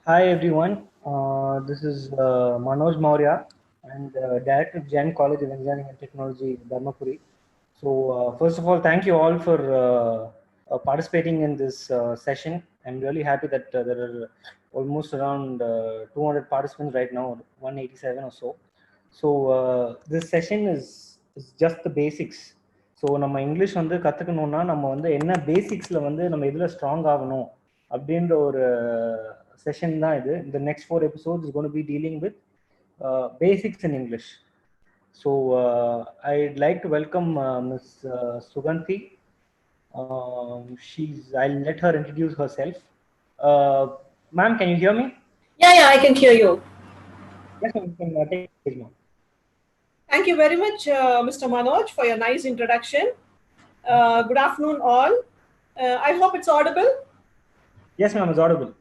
Hi everyone, this is Manoj Maurya and Director of Jain College of Engineering and Technology, Dharmapuri. So, first of all, thank you all for participating in this session. I'm really happy that there are almost around 200 participants right now, or 187 or so. So, this session is just the basics. So நம்ம English வந்து கற்றுக்கணுன்னா நம்ம வந்து என்ன பேசிக்ஸில் வந்து நம்ம எதில் strong ஆகணும் அப்படின்ற ஒரு செஷன் தான் இது. இந்த next 4 episodes is going to be dealing with basics in English. So I'd like to welcome Ms. Suganthi. I'll let her introduce herself. Ma'am, can you hear me? Yeah, I can hear you. Yes, ma'am, you can take the stage, ma'am. Thank you very much, Mr. Manoj, for your nice introduction. Good afternoon, all. I hope it's audible. Yes, ma'am, it's audible.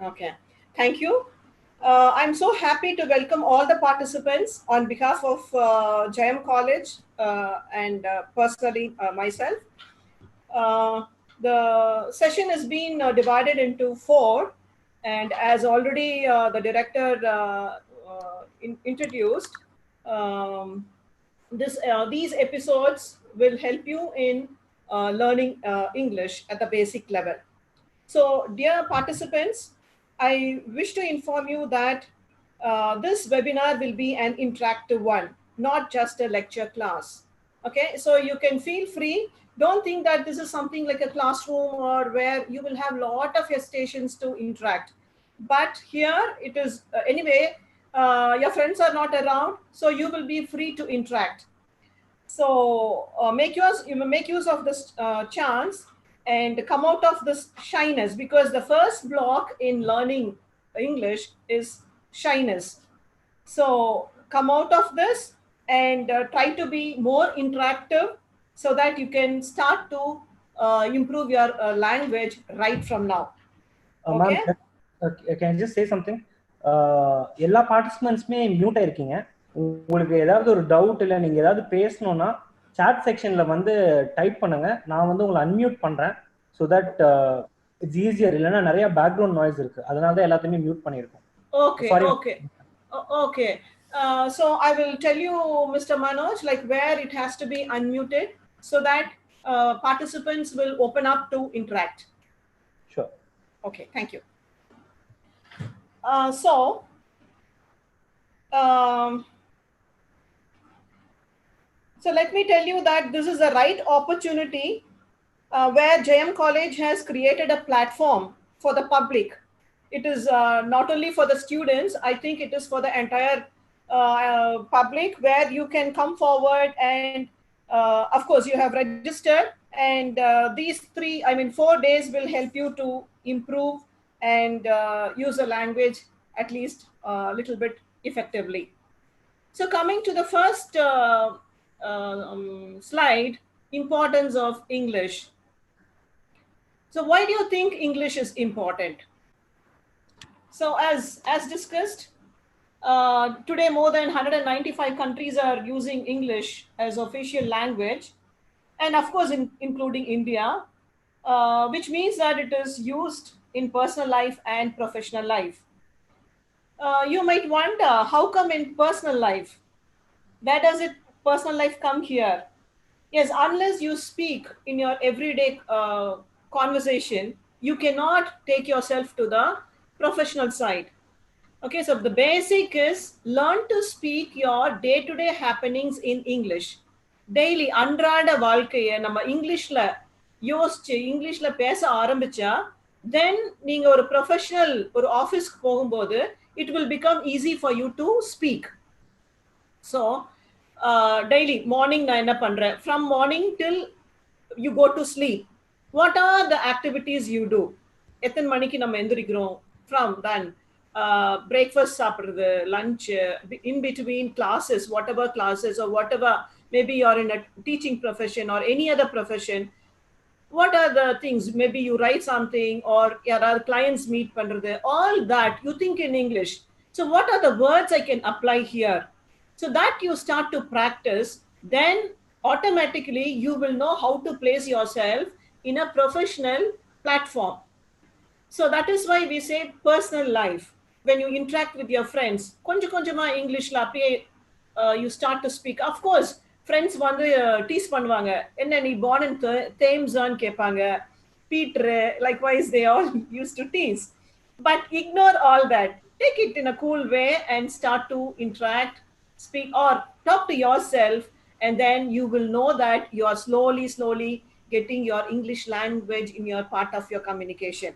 Okay, thank you. I'm so happy to welcome all the participants on behalf of JM College and personally myself. The session has been divided into 4, and as already the director introduced, these episodes will help you in learning English at the basic level. So, dear participants, I wish to inform you that this webinar will be an interactive one, not just a lecture class. Okay, so you can feel free. Don't think that this is something like a classroom or where you will have a lot of your stations to interact. But here it is anyway, your friends are not around, so you will be free to interact. So you make use of this chance and come out of this shyness, because the first block in learning English is shyness. So come out of this and try to be more interactive so that you can start to improve your language right from now. Okay? Ma'am, can I just say something? எல்லா பார்ட்டிசிபென்ட்ஸுமே mute ஆயிருக்கீங்க. உங்களுக்கு ஏதாவது ஒரு doubt இல்லை நீங்கள் ஏதாவது பேசணும்னா chat செக்ஷனில் வந்து டைப் பண்ணுங்க. நான் வந்து உங்களை அன்மியூட் பண்ணுறேன். So that it's easier. இல்லைன்னா நிறைய பேக்ரவுண்ட் நாய்ஸ் இருக்கு, அதனால தான் எல்லாத்தையுமே மியூட் பண்ணியிருக்கோம். Okay. So I will tell you, Mr. Manoj, like where it has to be unmuted so that participants will open up to interact. Sure. Okay, thank you. So let me tell you that this is the right opportunity where JM College has created a platform for the public. It is not only for the students, I think it is for the entire public, where you can come forward and of course you have registered, and these 4 days will help you to improve and use the language at least a little bit effectively. So coming to the first slide, importance of English. So why do you think English is important? So as discussed, today more than 195 countries are using English as official language, and of course including India, which means that it is used in personal life and professional life. You might wonder, how come in personal life? Where does personal life come here? Yes, unless you speak in your everyday conversation, you cannot take yourself to the professional side. Okay, so the basic is learn to speak your day-to-day happenings in English. Daily அன்றாட வாழ்க்கையை நம்ம இங்கிலீஷ்ல யோசிச்சு இங்கிலீஷ்ல பேச ஆரம்பிச்சா, then நீங்க ஒரு ப்ரொஃபஷனல் ஒரு ஆஃபீஸ்க்கு போகும்போது it will become easy for you to speak. So daily morning நான் என்ன பண்றேன், from morning till you go to sleep, what are the activities you do? எத்தனை மணிக்கு நம்ம எந்திரிக்கிறோம், from then breakfast சாப்பிடுறது, lunch, in between classes, whatever classes or whatever, maybe you're in a teaching profession or any other profession, what are the things? Maybe you write something or your clients meet பண்றது, all that you think in English. So what are the words I can apply here? So that you start to practice, then automatically you will know how to place yourself in a professional platform. So that is why we say personal life. when you interact with your friends, கொஞ்சம் கொஞ்சமா இங்கிலீஷ்ல அப்படியே you start to speak. Of course, friends வந்து tease பண்ணுவாங்க, என்ன நீ born in Thames ஆன்னு கேட்பாங்க, Peter, likewise they all used to tease. But ignore all that. Take it in a cool way and start to interact, speak, or talk to yourself, and then you will know that you are slowly getting your English language in your part of your communication.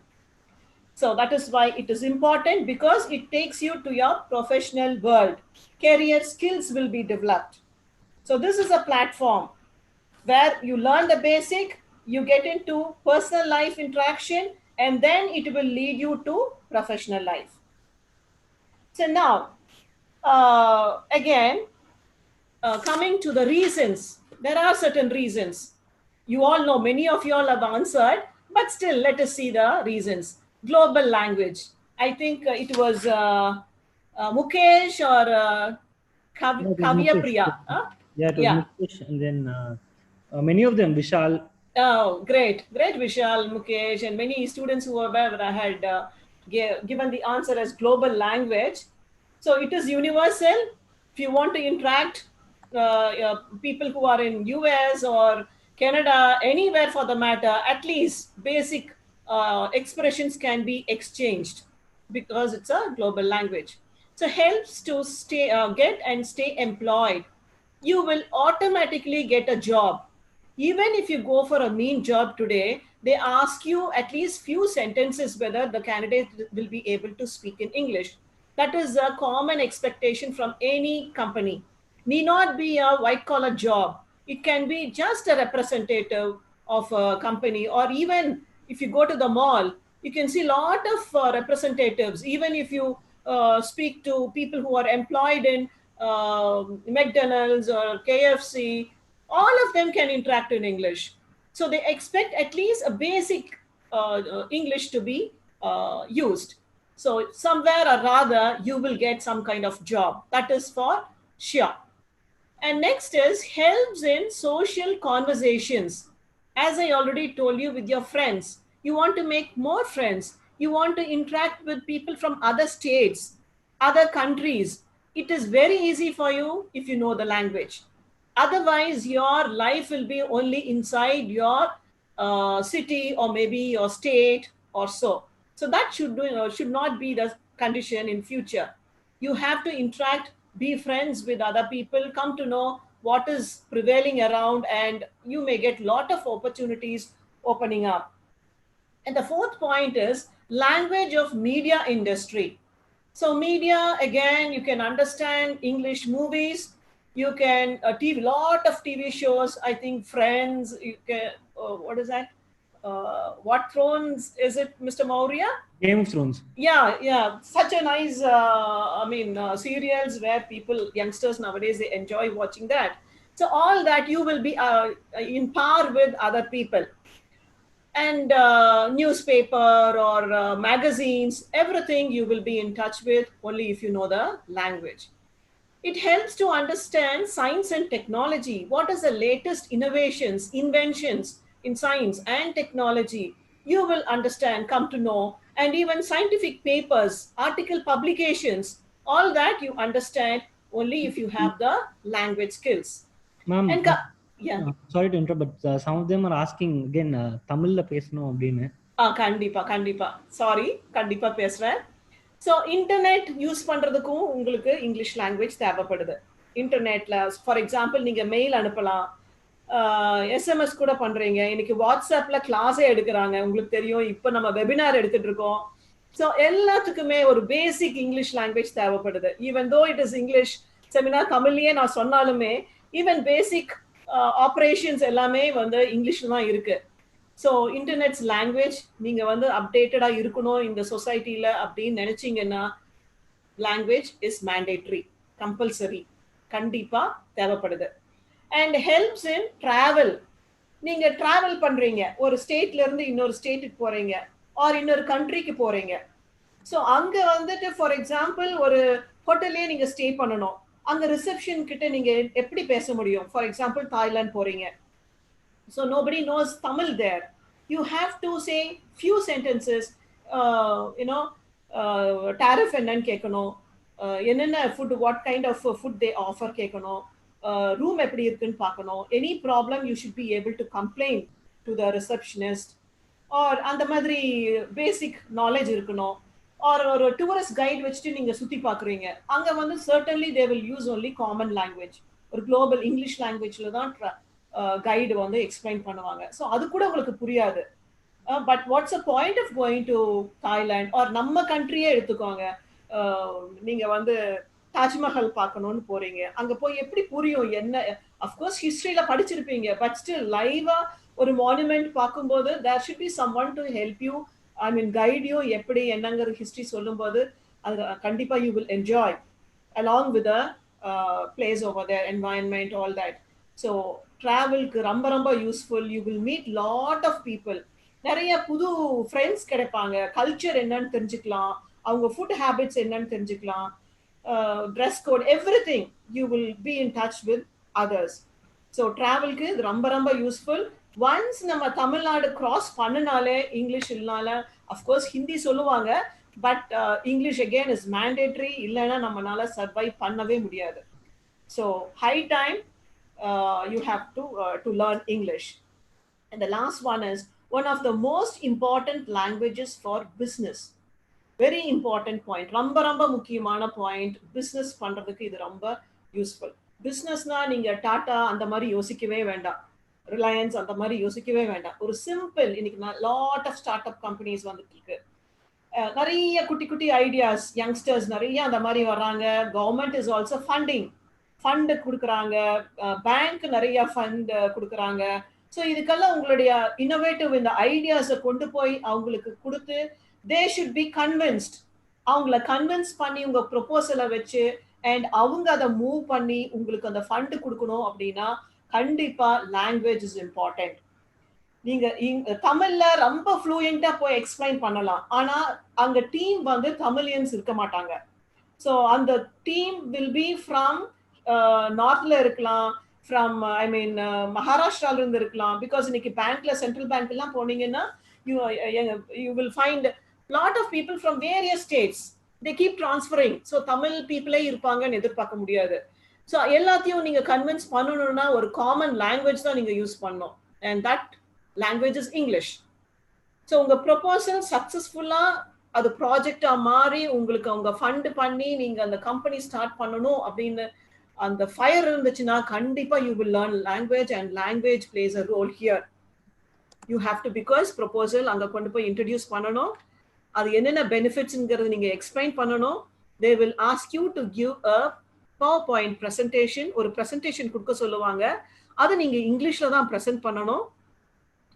So that is why it is important, because it takes you to your professional world. Career skills will be developed. So this is a platform where you learn the basic, you get into personal life interaction, and then it will lead you to professional life. So now, again, coming to the reasons, there are certain reasons. You all know, many of you all have answered, but still let us see the reasons. Global language. I think it was Mukesh or Kavya Priya. Huh? Yeah, it was Mukesh, and then many of them, Vishal. Oh, great Vishal, Mukesh, and many students who had given the answer as global language. So it is universal. If you want to interact, people who are in US or Canada, anywhere for the matter, at least basic expressions can be exchanged, because it's a global language. So helps to get and stay employed. You will automatically get a job. Even if you go for a mean job today, they ask you at least few sentences whether the candidate will be able to speak in English. That is a common expectation from any company. Need not be a white collar job. It can be just a representative of a company, or even if you go to the mall, you can see a lot of representatives. Even if you speak to people who are employed in McDonald's or KFC, all of them can interact in English. So they expect at least a basic English to be used. So somewhere or rather, you will get some kind of job. That is for sure. And next is helps in social conversations. As I already told you, with your friends, you want to make more friends. You want to interact with people from other states, other countries. It is very easy for you if you know the language. Otherwise, your life will be only inside your city, or maybe your state or so. So that should not be the condition in future. You have to interact, be friends with other people, come to know what is prevailing around, and you may get a lot of opportunities opening up. And the fourth point is language of media industry. So media, again, you can understand English movies. You can lot of TV shows. I think Friends. You can what is that? What Thrones is it, Mr. Maurya? Game of Thrones. Yeah. Such a nice, serials where people, youngsters nowadays, they enjoy watching that. So all that you will be in par with other people. And newspaper or magazines, everything you will be in touch with only if you know the language. It helps to understand science and technology. What is the latest innovations, inventions in science and technology? You will understand, come to know, and even scientific papers, article publications, all that you understand only if you have the language skills. Ma'am, And yeah, sorry to interrupt, but some of them are asking again, தமிழ்ல பேசணும் அப்படின்னு. கண்டிப்பா sorry, கண்டிப்பா பேசுறேன். So internet use பண்றதுக்கும் உங்களுக்கு English language தேவைப்படுது. இன்டர்நெட்ல ஃபார் எக்ஸாம்பிள் நீங்க மெயில் அனுப்பலாம், எஸ்எம்எஸ் கூட பண்றீங்க. இன்னைக்கு வாட்ஸ்அப்ல கிளாஸே எடுக்கிறாங்க, உங்களுக்கு தெரியும். இப்போ நம்ம வெபினார் எடுத்துட்டு இருக்கோம். ஸோ எல்லாத்துக்குமே ஒரு பேசிக் இங்கிலீஷ் லாங்குவேஜ் தேவைப்படுது. Even though it is English seminar, தமிழ்லயே நான் சொன்னாலுமே ஈவன் பேசிக் ஆப்ரேஷன்ஸ் எல்லாமே வந்து இங்கிலீஷ்ல தான் இருக்கு. ஸோ இன்டர்நெட்ஸ் லாங்குவேஜ் நீங்க வந்து அப்டேட்டடா இருக்கணும் இந்த சொசைட்டில அப்படின்னு நினைச்சீங்கன்னா, லாங்குவேஜ் இஸ் மேண்டேட்ரி, கம்பல்சரி, கண்டிப்பா தேவைப்படுது. And helps in travel. நீங்க டிராவல் பண்றீங்க, ஒரு ஸ்டேட்ல இருந்து இன்னொரு ஸ்டேட்டுக்கு போறீங்க, ஆர் இன்னொரு கண்ட்ரிக்கு போறீங்க. ஸோ அங்க வந்துட்டு ஃபார் எக்ஸாம்பிள் ஒரு ஹோட்டல்லே நீங்க ஸ்டே பண்ணணும். அங்க ரிசப்ஷன் கிட்ட நீங்க எப்படி பேச முடியும்? ஃபார் எக்ஸாம்பிள் தாய்லாந்து போறீங்க. So nobody knows Tamil there. You have to say few sentences, tariff என்னன்னு கேட்கணும், என்னென்ன food, what kind of food they offer கேட்கணும், ரூம் எப்படி இருக்குன்னு பார்க்கணும். Any problem you should be able to complaint to the receptionist. Or அந்த மாதிரி basic knowledge இருக்கணும். ஆர் ஒரு டூரிஸ்ட் கைட் வச்சுட்டு நீங்க சுத்தி பாக்குறீங்க, அங்க வந்து certainly they will use only common language, ஒரு குளோபல் இங்கிலீஷ் லாங்குவேஜ்ல தான் கைடு வந்து எக்ஸ்பிளைன் பண்ணுவாங்க. ஸோ அது கூட உங்களுக்கு புரியாது. But what's a point of going to Thailand or நம்ம கண்ட்ரியே எடுத்துக்கோங்க. நீங்க வந்து தாஜ்மஹால் பார்க்கணும்னு போறீங்க, அங்க போய் எப்படி புரியும் என்ன? அஃப்கோர்ஸ் ஹிஸ்டரியில படிச்சிருப்பீங்க, பட் ஸ்டில் லைவா ஒரு மானுமெண்ட் பார்க்கும்போது there should be someone to help you, I mean guide you, எப்படி என்னங்கிற ஹிஸ்டரி சொல்லும்போது அது கண்டிப்பா you will enjoy along with the place over there, environment, all that. So travelக்கு ரொம்ப ரொம்ப useful. You will meet lot of people, நிறைய புது ஃப்ரெண்ட்ஸ் கிடைப்பாங்க, கல்ச்சர் என்னன்னு தெரிஞ்சுக்கலாம், அவங்க ஃபுட் ஹேபிட்ஸ் என்னன்னு தெரிஞ்சுக்கலாம், dress code, every thing you will be in touch with others. So ட்ராவல்க்கு இது ரொம்ப ரொம்ப யூஸ்ஃபுல். ஒன்ஸ் நம்ம தமிழ்நாடு கிராஸ் பண்ணினாலே இங்கிலீஷ் இல்லனால, அஃப்கோர்ஸ் ஹிந்தி சொல்லுவாங்க, but English again is mandatory, இல்லைன்னா நம்மளால சர்வைவ் பண்ணவே முடியாது. So high time you have to learn English. And the last one is one of the most important languages for business. Very important point, ரொம்ப ரொம்ப முக்கியமான point. Business பண்றதுக்கு இது ரொம்ப யூஸ்ஃபுல். பிஸ்னஸ்னா நீங்க டாடா அந்த மாதிரி யோசிக்கவே வேண்டாம், ரிலையன்ஸ் அந்த மாதிரி யோசிக்கவே வேண்டாம். ஒரு சிம்பிள், இன்னைக்கு lot of start up companies வந்துட்டு இருக்கு, நிறைய குட்டி குட்டி ஐடியாஸ், யங்ஸ்டர்ஸ் நிறைய அந்த மாதிரி வர்றாங்க. கவர்மெண்ட் இஸ் ஆல்சோ ஃபண்ட் கொடுக்குறாங்க, பேங்க் நிறைய ஃபண்ட் கொடுக்குறாங்க. ஸோ இதுக்கெல்லாம் உங்களுடைய இன்னோவேட்டிவ் இந்த ஐடியாஸை கொண்டு போய் அவங்களுக்கு கொடுத்து, தே ஷுட் பி கன்வின்ஸ்ட். அவங்கள கன்வின்ஸ் பண்ணி உங்க ப்ரொபோசலை வச்சு அண்ட் அவங்க அதை மூவ் பண்ணி உங்களுக்கு அந்த ஃபண்ட் கொடுக்கணும் அப்படின்னா கண்டிப்பா லாங்குவேஜ் இஸ் இம்பார்ட்டன்ட். நீங்க தமிழ்ல ரொம்ப ஃப்ளூயண்டா போய் எக்ஸ்பிளைன் பண்ணலாம், ஆனா அங்க டீம் வந்து தமிழியன்ஸ் இருக்க மாட்டாங்க. ஸோ அந்த டீம் வில் பி ஃப்ரம் நார்த்ல இருக்கலாம், ஃப்ரம் ஐ மீன் மகாராஷ்டிரால இருந்து இருக்கலாம். பிகாஸ் இன்னைக்கு பேங்க்ல, சென்ட்ரல் பேங்க் எல்லாம் போனீங்கன்னா you will find lot of people from various states, they keep transferring. So Tamil பீப்புளே இருப்பாங்கன்னு எதிர்பார்க்க முடியாது. ஸோ எல்லாத்தையும் நீங்க கன்வின்ஸ் பண்ணணும்னா ஒரு காமன் லாங்குவேஜ் தான் நீங்க யூஸ் பண்ணணும், and that language is English. So உங்க ப்ரொபோசல் சக்சஸ்ஃபுல்லா அது ப்ராஜெக்டா மாறி உங்களுக்கு அவங்க ஃபண்ட் பண்ணி நீங்க அந்த கம்பெனி ஸ்டார்ட் பண்ணணும் அப்படின்னு அந்த ஃபயர் இருந்துச்சுன்னா கண்டிப்பா you will learn language, and language plays a role here. You have to, because proposal அங்க கொண்டு போய் இன்ட்ரடியூஸ் பண்ணணும், அது என்னென்ன பெனிஃபிட்ஸ்ங்கிறது நீங்க எக்ஸ்பிளைன் பண்ணணும். They will ask you to give a power point presentation, ஒரு ப்ரெசன்டேஷன் கொடுக்க சொல்லுவாங்க, அதை நீங்க இங்கிலீஷ்ல தான் ப்ரெசென்ட் பண்ணணும்,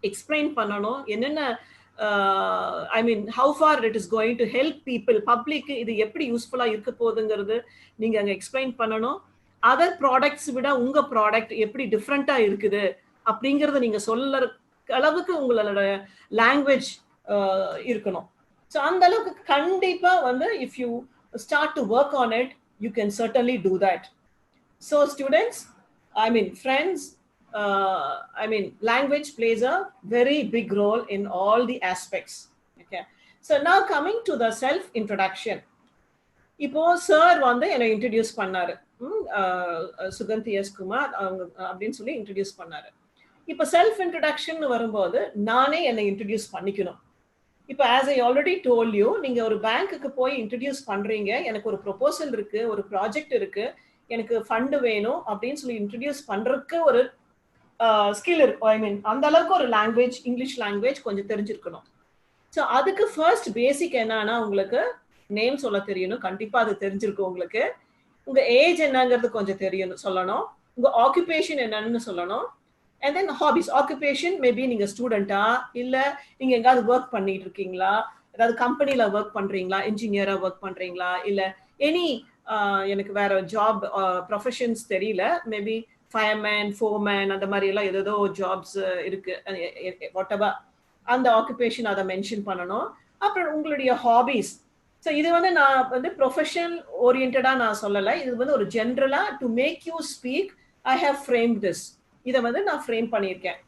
எக்ஸ்பிளைன் பண்ணணும், என்னென்ன I mean how far it is going to help people, public இது எப்படி யூஸ்ஃபுல்லா இருக்க போகுதுங்கிறது நீங்க அங்க எக்ஸ்பிளைன் பண்ணணும். அதர் ப்ராடக்ட்ஸ் விட உங்க ப்ராடக்ட் எப்படி டிஃப்ரெண்டா இருக்குது அப்படிங்கறத நீங்க சொல்ல அளவுக்கு உங்களோட லாங்குவேஜ் இருக்கணும். ஸோ அந்த அளவுக்கு கண்டிப்பா வந்து if you start to work on it, you can certainly do that. So students, I mean friends, I mean, language plays a very big role in all the aspects. Okay. So now coming to the self introduction. இப்போ sir வந்து என்னை introduce பண்ணாரு, Suganthi S Kumar அப்படின்னு சொல்லி introduce பண்ணாரு. இப்போ self introduction வரும்போது நானே என்னை இன்ட்ரடியூஸ் பண்ணிக்கணும். இப்போ as I already told you, நீங்க ஒரு பேங்க்குக்கு போய் இன்ட்ரடியூஸ் பண்றீங்க, எனக்கு ஒரு ப்ரொபோசல் இருக்கு, ஒரு ப்ராஜெக்ட் இருக்கு, எனக்கு ஃபண்ட் வேணும் அப்படின்னு சொல்லி இன்ட்ரடியூஸ் பண்றதுக்கு ஒரு ஸ்கில் இருக்கும். ஐ மீன் அந்த அளவுக்கு ஒரு லாங்குவேஜ், இங்கிலீஷ் லாங்குவேஜ் கொஞ்சம் தெரிஞ்சிருக்கணும். ஸோ அதுக்கு ஃபர்ஸ்ட் பேசிக் என்னன்னா, உங்களுக்கு நேம் சொல்ல தெரியணும், கண்டிப்பா அது தெரிஞ்சிருக்கும் உங்களுக்கு. உங்க ஏஜ் என்னங்கிறது கொஞ்சம் தெரியணும், சொல்லணும். உங்க ஆக்குபேஷன் என்னன்னு சொல்லணும். And then hobbies. Occupation maybe நீங்க ஸ்டூடெண்டா, இல்ல நீங்க எங்காவது ஒர்க் பண்ணிட்டு இருக்கீங்களா, ஏதாவது கம்பெனில ஒர்க் பண்றீங்களா, இன்ஜினியரா ஒர்க் பண்றீங்களா, இல்ல எனி எனக்கு வேற ஜாப் ப்ரொஃபஷன்ஸ் தெரியல, மேபி ஃபயர்மேன், ஃபோர்மேன் அந்த மாதிரி எல்லாம் ஏதோ ஜாப்ஸ் இருக்கு, வாட்டெவர் அந்த ஆக்குபேஷன் அதை மென்ஷன் பண்ணணும். அப்புறம் உங்களுடைய ஹாபிஸ். ஸோ இது வந்து நான் வந்து ப்ரொஃபஷனல் ஓரியன்டா நான் சொல்லலை, இது வந்து ஒரு ஜென்ரலா to make you speak I have frame this, இதை வந்து நான் ஃப்ரேம் பண்ணியிருக்கேன்.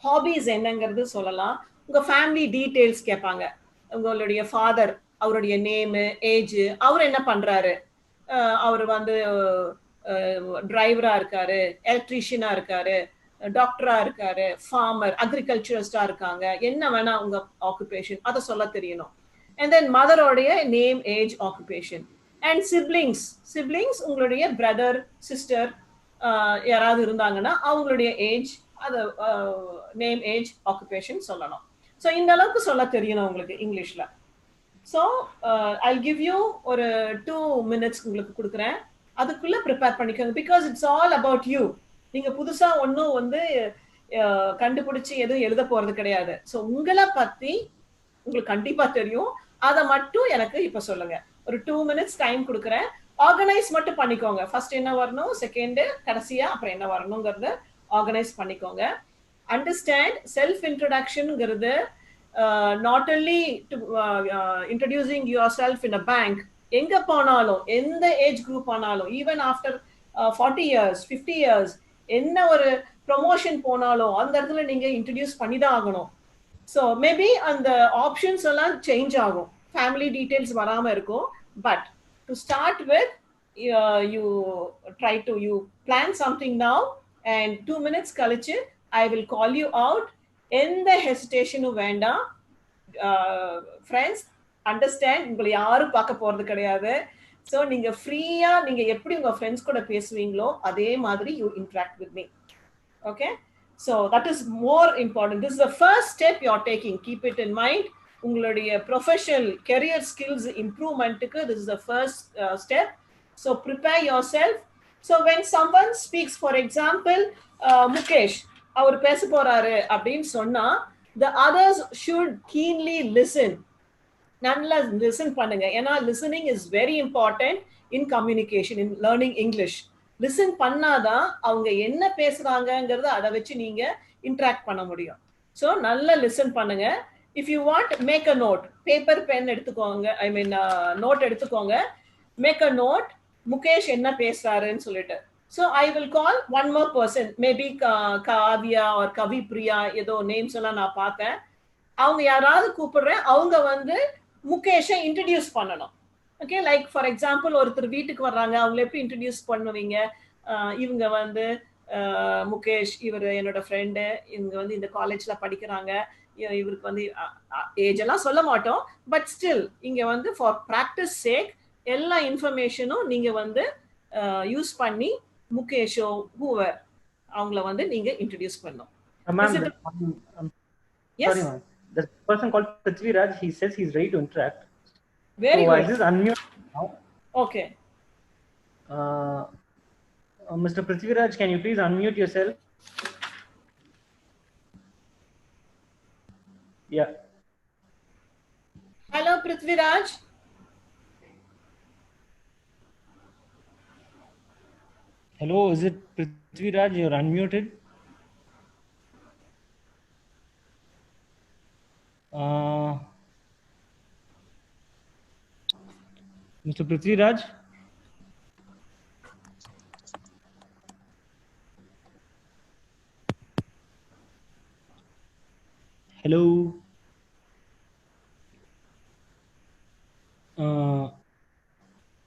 ஹாபிஸ் என்னங்கிறது சொல்லலாம். உங்க ஃபேமிலி டீட்டெயில்ஸ் கேட்பாங்க, உங்களுடைய ஃபாதர் அவருடைய நேம், ஏஜ், அவர் என்ன பண்றாரு, அவர் வந்து டிரைவரா இருக்காரு, எலக்ட்ரீஷியனா இருக்காரு, டாக்டரா இருக்காரு, ஃபார்மர், அக்ரிகல்ச்சரிஸ்டா இருக்காங்க, என்ன வேணா உங்க ஆக்குபேஷன் அதை சொல்ல தெரியணும். அண்ட் தென் மதரோடைய name, age, occupation. And siblings உங்களுடைய பிரதர், சிஸ்டர் யாராவது இருந்தாங்கன்னா அவங்களுடைய ஏஜ், அது நேம், ஏஜ், ஆக்குபேஷன் சொல்லணும். ஸோ இந்த அளவுக்கு சொல்ல தெரியணும் உங்களுக்கு இங்கிலீஷ்ல. ஸோ ஐல் கிவ் யூ ஒரு 2 minutes உங்களுக்கு கொடுக்குறேன், அதுக்குள்ள ப்ரிப்பேர் பண்ணிக்கோங்க. Because it's all about you. நீங்க புதுசா ஒன்றும் வந்து கண்டுபிடிச்சு எதுவும் எழுத போறது கிடையாது. ஸோ உங்களை பத்தி உங்களுக்கு கண்டிப்பா தெரியும், அதை மட்டும் எனக்கு இப்ப சொல்லுங்க. ஒரு 2 minutes டைம் கொடுக்குறேன். ஆர்கனைஸ் மட்டும் பண்ணிக்கோங்க. ஃபர்ஸ்ட் என்ன வரணும், செகண்ட், கடைசியா அப்புறம் என்ன வரணுங்கிறத ஆர்கனைஸ் பண்ணிக்கோங்க. அண்டர்ஸ்டாண்ட் செல்ஃப் இன்ட்ரோடக்ஷன்ங்கிறது not only to introducing your self in a bank. எங்க போனாலும், எந்த ஏஜ் குரூப் ஆனாலும், ஈவன் ஆஃப்டர் 40 years 50 years, என்ன ஒரு ப்ரொமோஷன் போனாலும் அந்த இடத்துல நீங்க இன்ட்ரடியூஸ் பண்ணி தான் ஆகணும். ஸோ மேபி அந்த ஆப்ஷன்ஸ் எல்லாம் சேஞ்ச் ஆகும், ஃபேமிலி டீடைல்ஸ் வராம இருக்கும். But to start with you try to you plan something now, and 2 minutes கழிச்சு ஐ வில் கால் யூ அவுட். எந்த ஹெசிடேஷனும் வேண்டாம். ஃப்ரெண்ட்ஸ், அண்டர்ஸ்டாண்ட், உங்களை யாரும் பார்க்க போறது கிடையாது. ஸோ நீங்க ஃப்ரீயா, நீங்க எப்படி உங்க ஃப்ரெண்ட்ஸ் கூட பேசுவீங்களோ அதே மாதிரி you interact with me. Okay, so that is more important. This is the first step you are taking, keep it in mind. உங்களுடைய professional career skills improvementக்கு this is the first step. So prepare yourself. So when someone speaks, for example, Mukesh அவர் பேச போறாரு அப்படின்னு சொன்னா, the others should keenly listen. நல்லா listen பண்ணுங்க. ஏன்னா listening is very important in communication, in learning English. Listen பண்ணாதான் அவங்க என்ன பேசுறாங்கிறத அதை வச்சு நீங்க இன்ட்ராக்ட் பண்ண முடியும். ஸோ நல்லா லிசன் பண்ணுங்க. If you want, make a note, paper pen எடுத்துக்கோங்க, ஐ மீன் நோட் எடுத்துக்கோங்க. மேக் அ நோட், முகேஷ் என்ன பேசுறாருன்னு சொல்லிட்டு. So I will call one more person, maybe Kavya or Kavi Priya, ஏதோ நேம்ஸ் எல்லாம் நான் பார்த்தேன். அவங்க யாராவது கூப்பிடுறேன், அவங்க வந்து முகேஷை இன்ட்ரடியூஸ் பண்ணணும். ஓகே, லைக் ஃபார் எக்ஸாம்பிள் ஒருத்தர் வீட்டுக்கு வர்றாங்க, அவங்களை எப்படி இன்ட்ரடியூஸ் பண்ணுவீங்க? இவங்க வந்து முகேஷ், இவர் என்னோட ஃப்ரெண்டு, இவங்க வந்து இந்த காலேஜ்ல படிக்கிறாங்க, இவருக்கு வந்து ஏஜ் எல்லாம் சொல்ல மாட்டோம். பட் ஸ்டில் இங்க வந்து ஃபார் ப்ராக்டிஸ் சேக் எல்லா இன்ஃபர்மேஷனும் நீங்க வந்து யூஸ் பண்ணி முகேஷோ ஹூவர் அவங்கள வந்து நீங்க இன்ட்ரடியூஸ் பண்ணணும். Sorry, ma'am. The person called Prithviraj, he says he's ready to interact. Very good. I just unmute now. Okay. Mr. Prithviraj, can you please unmute yourself? Yeah. Hello, Prithviraj. Hello, is it Prithviraj? You're unmuted. Mr. Prithviraj? Hello?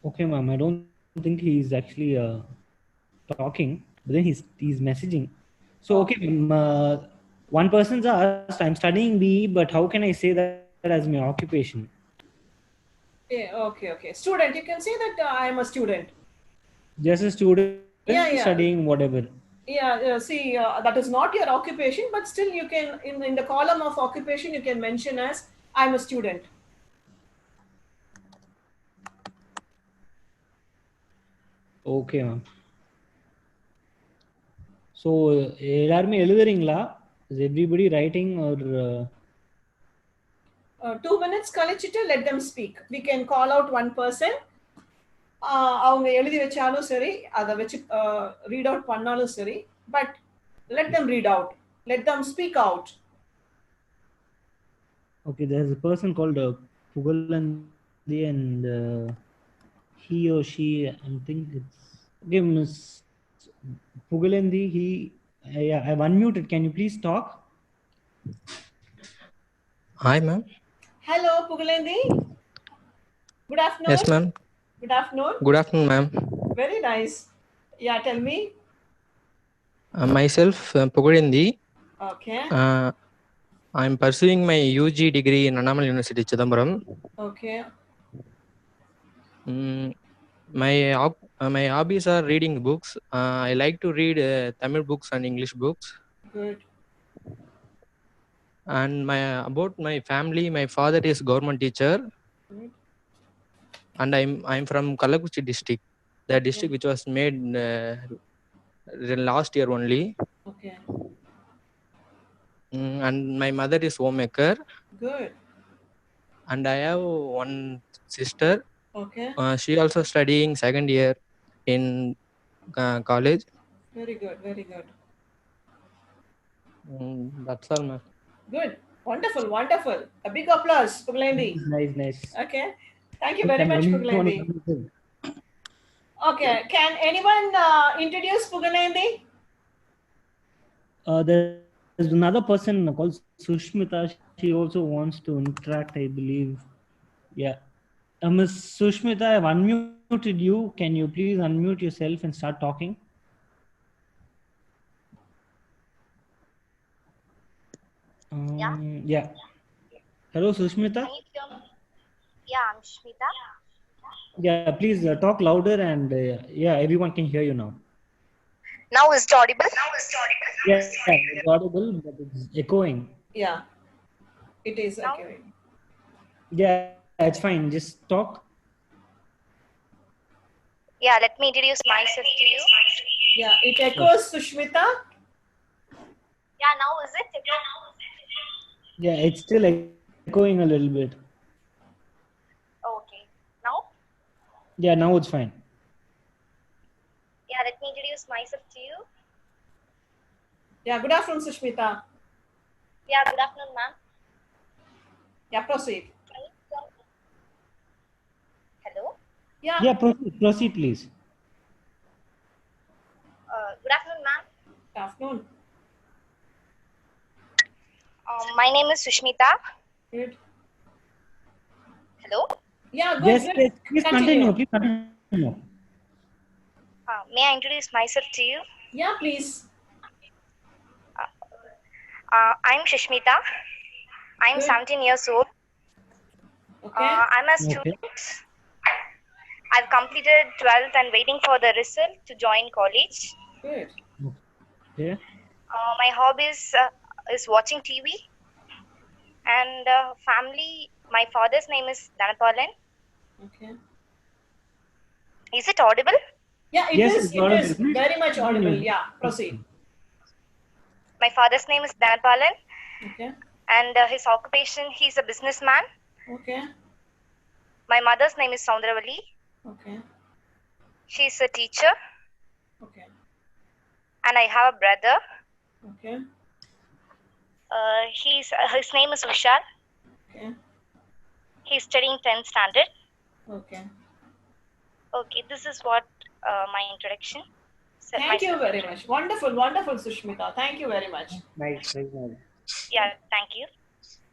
Okay, ma'am. I don't think he's actually talking, but then he's messaging. So, okay, one person's asked, I'm studying BE, but how can I say that as my occupation? Yeah, okay. Student, you can say that I am a student. Just a student, yeah. Studying whatever. Yeah, see, that is not your occupation, but still you can, in the column of occupation, you can mention as I'm a student. Okay, ma'am. So, எல்லாருமே எழுதுறீங்களா? Is everybody writing or 2 minutes கழிச்சிட்டு let them speak. We can call out one person. அவங்க எழுதி வச்சாலும் சரி, அதை வச்சு read out பண்ணாலும் சரி, but let them read out. Let them speak out. Okay, there's a person called Pugalandi, and he or she, I think it's okay, Miss Pugalandi. Yeah, I've unmuted. Can you please talk? Hi, ma'am. Hello, Pugalandi. Good afternoon. Yes, ma'am. Good afternoon. Good afternoon, ma'am. Very nice. Yeah, tell me. Myself, Pugulindi. Okay. I'm pursuing my UG degree in Annamalai University, Chidambaram. Okay. My hobbies are reading books. I like to read Tamil books and English books. Good. And about my family, my father is government teacher, Good. and I'm from Kalakuchi district, the district which was made last year only. Okay. And my mother is homemaker, Good. and I have one sister. Okay. She also studying second year in college. Very good. Very good. That's all, ma'am. Good. Wonderful. Wonderful. A big applause, Pugalendi. Nice. Okay. Thank you very much, Anyone Pugalendi. come in? Okay. Can anyone introduce Pugalendi? There's another person called Sushmita. She also wants to interact, I believe. Yeah. Ms. Sushmita, I've unmuted you. Can you please unmute yourself and start talking? Yeah. Hello, Sushmita. Yeah, I'm Shmita. Yeah, please talk louder and yeah, everyone can hear you now. Now is it audible? Yeah, it's audible, but it's echoing. Yeah. It is Now? okay. Yeah, it's fine. Just talk. Yeah, let me introduce myself to you. Yeah. It echoes, Sushmita. Yeah, now is it? Yeah, it's still echoing a little bit. Okay. Now? Yeah, now it's fine. Yeah, let me introduce myself to you. Yeah. Good afternoon, Sushmita. Yeah, good afternoon, ma'am. Yeah. Proceed. Hello. Yeah. Yeah, proceed, please. Good afternoon, ma'am. Good afternoon. My name is Sushmita. Good. Hello. Yeah. Good. Yes, Good. yes, please continue. Please continue. May I introduce myself to you? Yeah. Please. I'm Shishmita. I'm Good. 17 years old. Okay. I'm a student. I've completed 12th and waiting for the result to join college. Good. Yeah. My hobbies is watching TV and family. My father's name is Dhanapalan. Okay. Is it audible? Yeah. It Yes, is. it's It audible. is Please very much audible. continue. Yeah. Proceed. My father's name is Dhanapalan Okay. and his occupation, he's a businessman. Okay. My mother's name is Soundaravali. Okay. She's a teacher Okay. and I have a brother. Okay. His name is Vishal. Okay. He's studying 10th standard. Okay. Okay, this is what my introduction. So Thank you very much. Wonderful. Wonderful, Sushmita. Thank you very much. Nice, very nice. Yeah, thank you.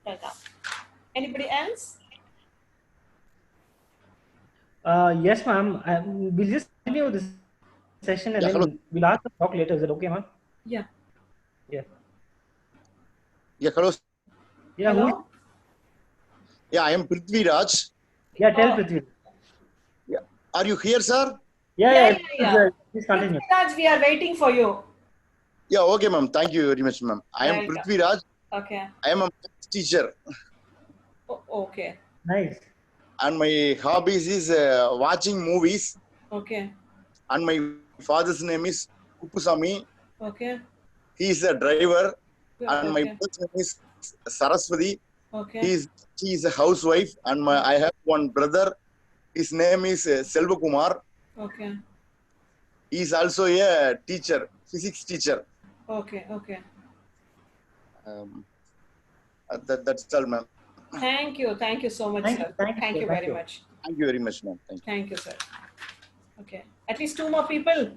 Welcome. Anybody else? Yes, ma'am. We'll just continue this session and Yeah, then hello. we'll ask the talk later. Is it okay, ma'am? Yeah. Yeah. Yeah, hello. Yeah. Hello. Yeah, I am Prithvi Raj. Yeah. Tell Oh. Prithvi. Yeah. Are you here, sir? Yeah. Yeah. Please continue. Raj, we are waiting for you. Yeah, okay, ma'am. Thank you very much, ma'am. I am Welcome. Prithvi Raj. Okay. I am a maths teacher, Oh, okay. Nice. and my hobbies is watching movies. Okay. And my father's name is Kuppusamy. Okay. He is a driver, and my Okay. mother's name is Saraswati. Okay. She is a housewife, and I have one brother. His name is Selvakumar. Okay. He is also a teacher, physics teacher. Okay. Okay. That's all, ma'am. Thank you. Thank you so much, Thank sir. you, thank you, Thank you thank very you. much. Thank you very much, ma'am. Thank you. Thank you, sir. Okay. At least two more people.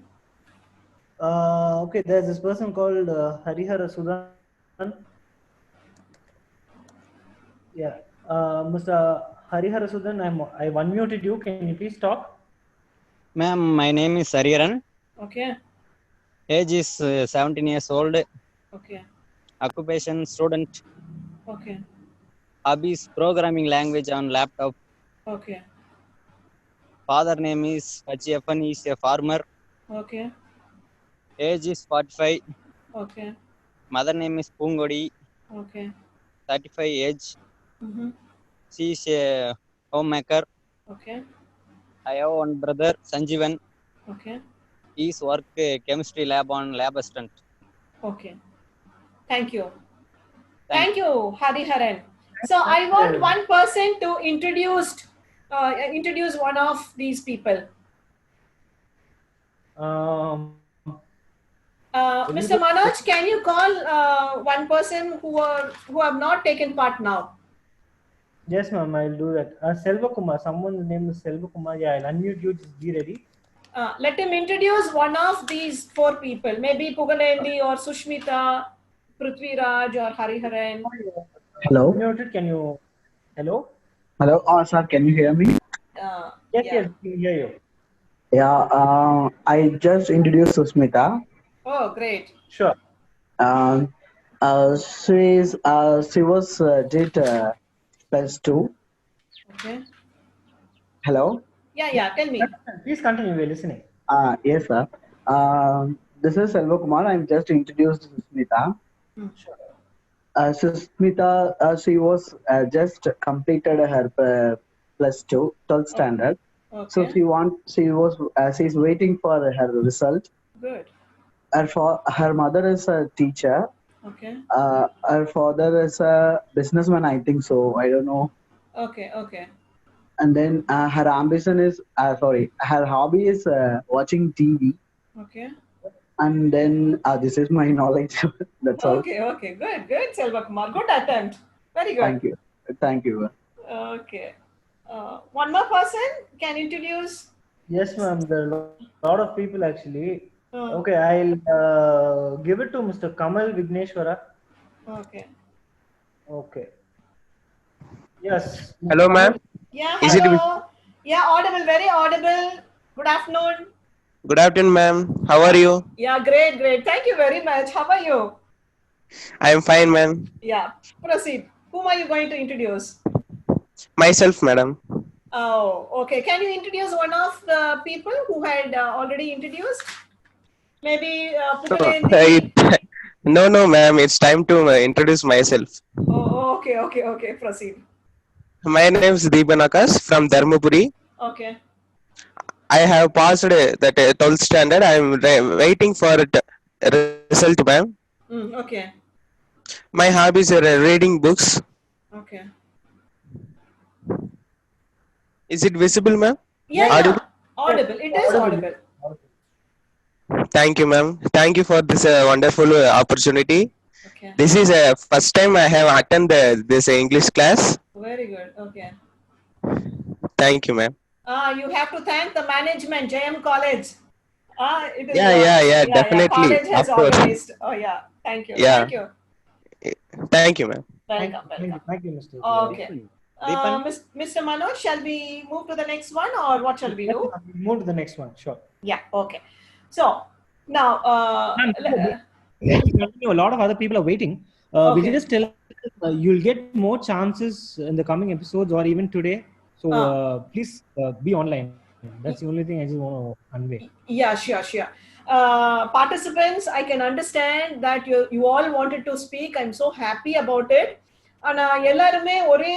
Okay, there's this person called Harihara Sudan. Yeah. Mr. Hariharasudan, I've unmuted you. Can you please talk? Ma'am, my name is Sariharan. Okay. Age is 17 years old. Okay. Occupation student. Okay. Hobbies programming language on laptop. Okay. Father name is Pachiyappan. He is a farmer. Okay. Age is 45. Okay. Mother name is Pungodi. Okay. 35 age. Mm-hmm. She is a homemaker. Okay. I have one brother, Sanjeevan. Okay. He is work chemistry lab on lab assistant. Okay. Thank you. Thank Thank you, Hariharan. So I want one person to introduce one of these people. Mr. Manoj, can you call one person who have not taken part now? Yes, ma'am, I'll do that. Selva Kumar, someone's name is Selva Kumar. Yeah, I'll unmute you. Just be ready. Let him introduce one of these four people. Maybe Pugalendi or Sushmita, Prithviraj or Hariharan. Hello. Unmuted, can you? Hello? Hello. Sir, can you hear me? Yes, Yeah. yes, we can hear you. Yeah. I just introduced Susmita. Oh, great. Sure. She was did +2. Okay. Hello. Yeah. Tell me. Please continue. We're listening. Yes, sir. This is Selva Kumar. I'm just introduced Susmita. Sure. Susmita, she was just completed her +2, 12th standard. Okay. So she's waiting for her result. Good. Her mother is a teacher. Okay. Her father is a businessman, I think so. I don't know. Okay. And then her ambition is, her hobby is watching TV. Okay. And then this is my knowledge. That's all. Okay. Good, Selva Kumar. Good attempt. Very good. Thank you. Okay. One more person can introduce. Yes, ma'am. There are a lot of people actually. Uh, Okay, I'll give it to Mr. Kamal Vigneshwara. Okay. Okay. Yes. Hello, ma'am. Yeah. Is it Hello. Yeah. Audible. Very audible. Good afternoon. Good afternoon, ma'am. How are you? Yeah. Great. Thank you very much. How are you? I am fine, ma'am. Yeah. Proceed. Whom are you going to introduce? Myself, madam. Oh, okay. Can you introduce one of the people who had already introduced? Maybe Pugalendi. No, ma'am. It's time to introduce myself. Oh, okay. Proceed. My name is Deepan Akash from Dharmapuri. Okay. I have passed that 12th standard. I am waiting for result, ma'am. Okay. My hobbies are reading books. Okay. Is it visible, ma'am? Yeah. Audible. It is audible. Thank you, ma'am. Thank you for this wonderful opportunity. Okay. This is first time I have attended this English class. Very good. Okay. Thank you, ma'am. You have to thank the management, JM College. It is Yeah, definitely. College has Of course. organized. Oh, yeah. Thank you. Yeah. Thank you. Thank you, ma'am. Welcome. Thank you, Mr. Okay. Mr. Manoj, shall we move to the next one or what shall we do? Move to the next one. Sure. Yeah. Okay. So now, A lot of other people are waiting. Okay. We just tell you'll get more chances in the coming episodes or even today. So please be online. That's the only thing I just want to convey. Yeah, sure. Participants, I can understand that you all wanted to speak. I'm so happy about it. ஆனா எல்லாருமே ஒரே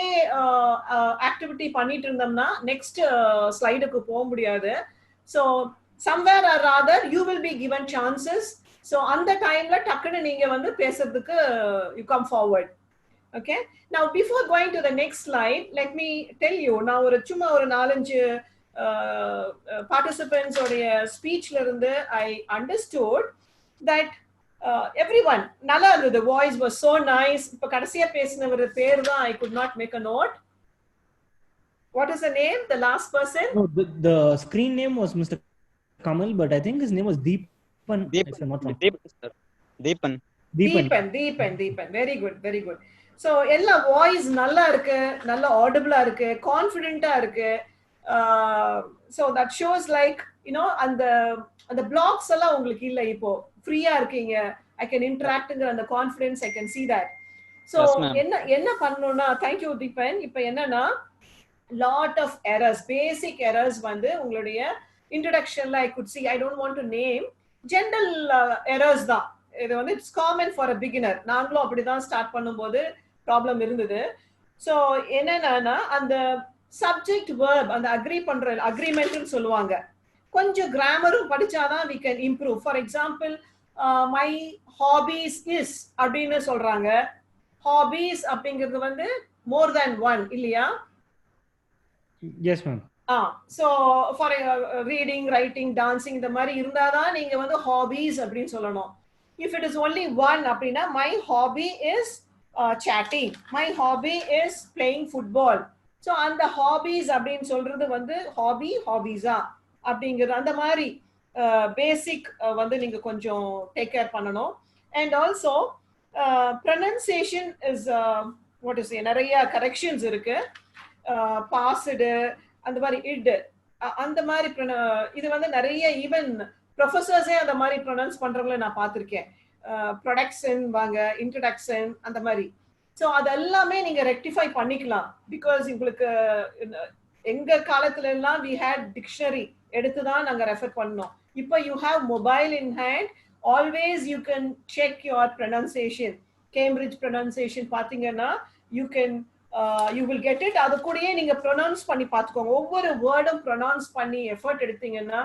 activity பண்ணிட்டு இருந்தோம்னா next ஸ்லைடுக்கு போக முடியாது. So somewhere or rather you will be given chances. So அந்த டைம்ல டக்குன்னு நீங்க வந்து பேசுறதுக்கு you come forward. Okay. Now before going to the next slide, let me tell you. நான் சும்மா ஒரு 4-5 participants உடைய ஸ்பீச்ல இருந்து I understood that everyone நல்லா இருந்தது. The voice was so nice. இப்ப கடைசியா பேசினவர் பேர் தான் I could not make a note. What is the name? The last person? No, the screen name was Mr. Kamal, but I think his name was Deepan. Deepan. Very good. So எல்லா voice நல்லா இருக்கு, நல்ல ஆடிபிளா இருக்கு, கான்ஃபிடென்ட்டா இருக்கு. So that shows like you know அந்த அந்த blocks எல்லாம் உங்களுக்கு இல்லை, இப்போ ஃப்ரீயா இருக்கீங்க, ஐ கேன் இன்டராக்ட்ங்கிற அந்த confidence I can see that. So என்ன பண்ணணும்னா, தேங்க்யூ தீபன். இப்போ என்னன்னா lot of errors, basic errors வந்து உங்களுடைய இன்ட்ரடக்ஷன்ல I could see, I don't want to name, general errors தான் இது வந்து. It's common for a beginner. நாங்களும் அப்படிதான் ஸ்டார்ட் பண்ணும்போது ப்ராப்ளம் இருந்தது. ஸோ என்னன்னா அந்த சப்ஜெக்ட் வேர்ப், அந்த அக்ரிமெண்ட்னு சொல்லுவாங்க, கொஞ்சம் கிராமரும் படிச்சாதான் we can improve. For example my hobbies is அப்படின்னு சொல்றாங்க. ஹாபீஸ் அப்படிங்கிறது வந்து மோர் தேன் ஒன் இல்லையா? Yes ma'am. So for reading, writing, dancing இந்த மாதிரி இருந்தாதான் நீங்க வந்து ஹாபீஸ் அப்படின்னு சொல்லணும். If it is only one அப்படின்னா my hobby is chatting, my hobby is playing football. So அந்த ஹாபீஸ் அப்படின்னு சொல்றது வந்து ஹாபீஸா அப்படிங்கிறது அந்த மாதிரி பேசிக் வந்து நீங்க கொஞ்சம் டேக் கேர் பண்ணணும். And also pronunciation is what is, நிறைய கரெக்ஷன்ஸ் இருக்கு. பாஸ்டு அந்த மாதிரி இட் அந்த மாதிரி இது வந்து நிறைய ஈவன் ப்ரொஃபஸர்ஸே அந்த மாதிரி ப்ரொனவுன்ஸ் பண்றவங்கள நான் பார்த்துருக்கேன். ப்ரொடக்ஷன் வாங்க, இன்ட்ரடக்ஷன் அந்த மாதிரி. ஸோ அதெல்லாமே நீங்க ரெக்டிஃபை பண்ணிக்கலாம். பிகாஸ் உங்களுக்கு எங்க காலத்துல எல்லாம் we had டிக்ஷனரி எடுத்து தான் நாங்க ரெஃபர் பண்ணோம். இப்போ you have mobile in hand, always you can check your pronunciation. Cambridge pronunciation பார்த்தீங்கன்னா you can you will get it. அது கூடயே நீங்க ப்ரொனவுன்ஸ் பண்ணி பார்த்துக்கோங்க. ஒவ்வொரு வேர்டும் ப்ரொனவுன்ஸ் பண்ணி எஃபர்ட் எடுத்தீங்கன்னா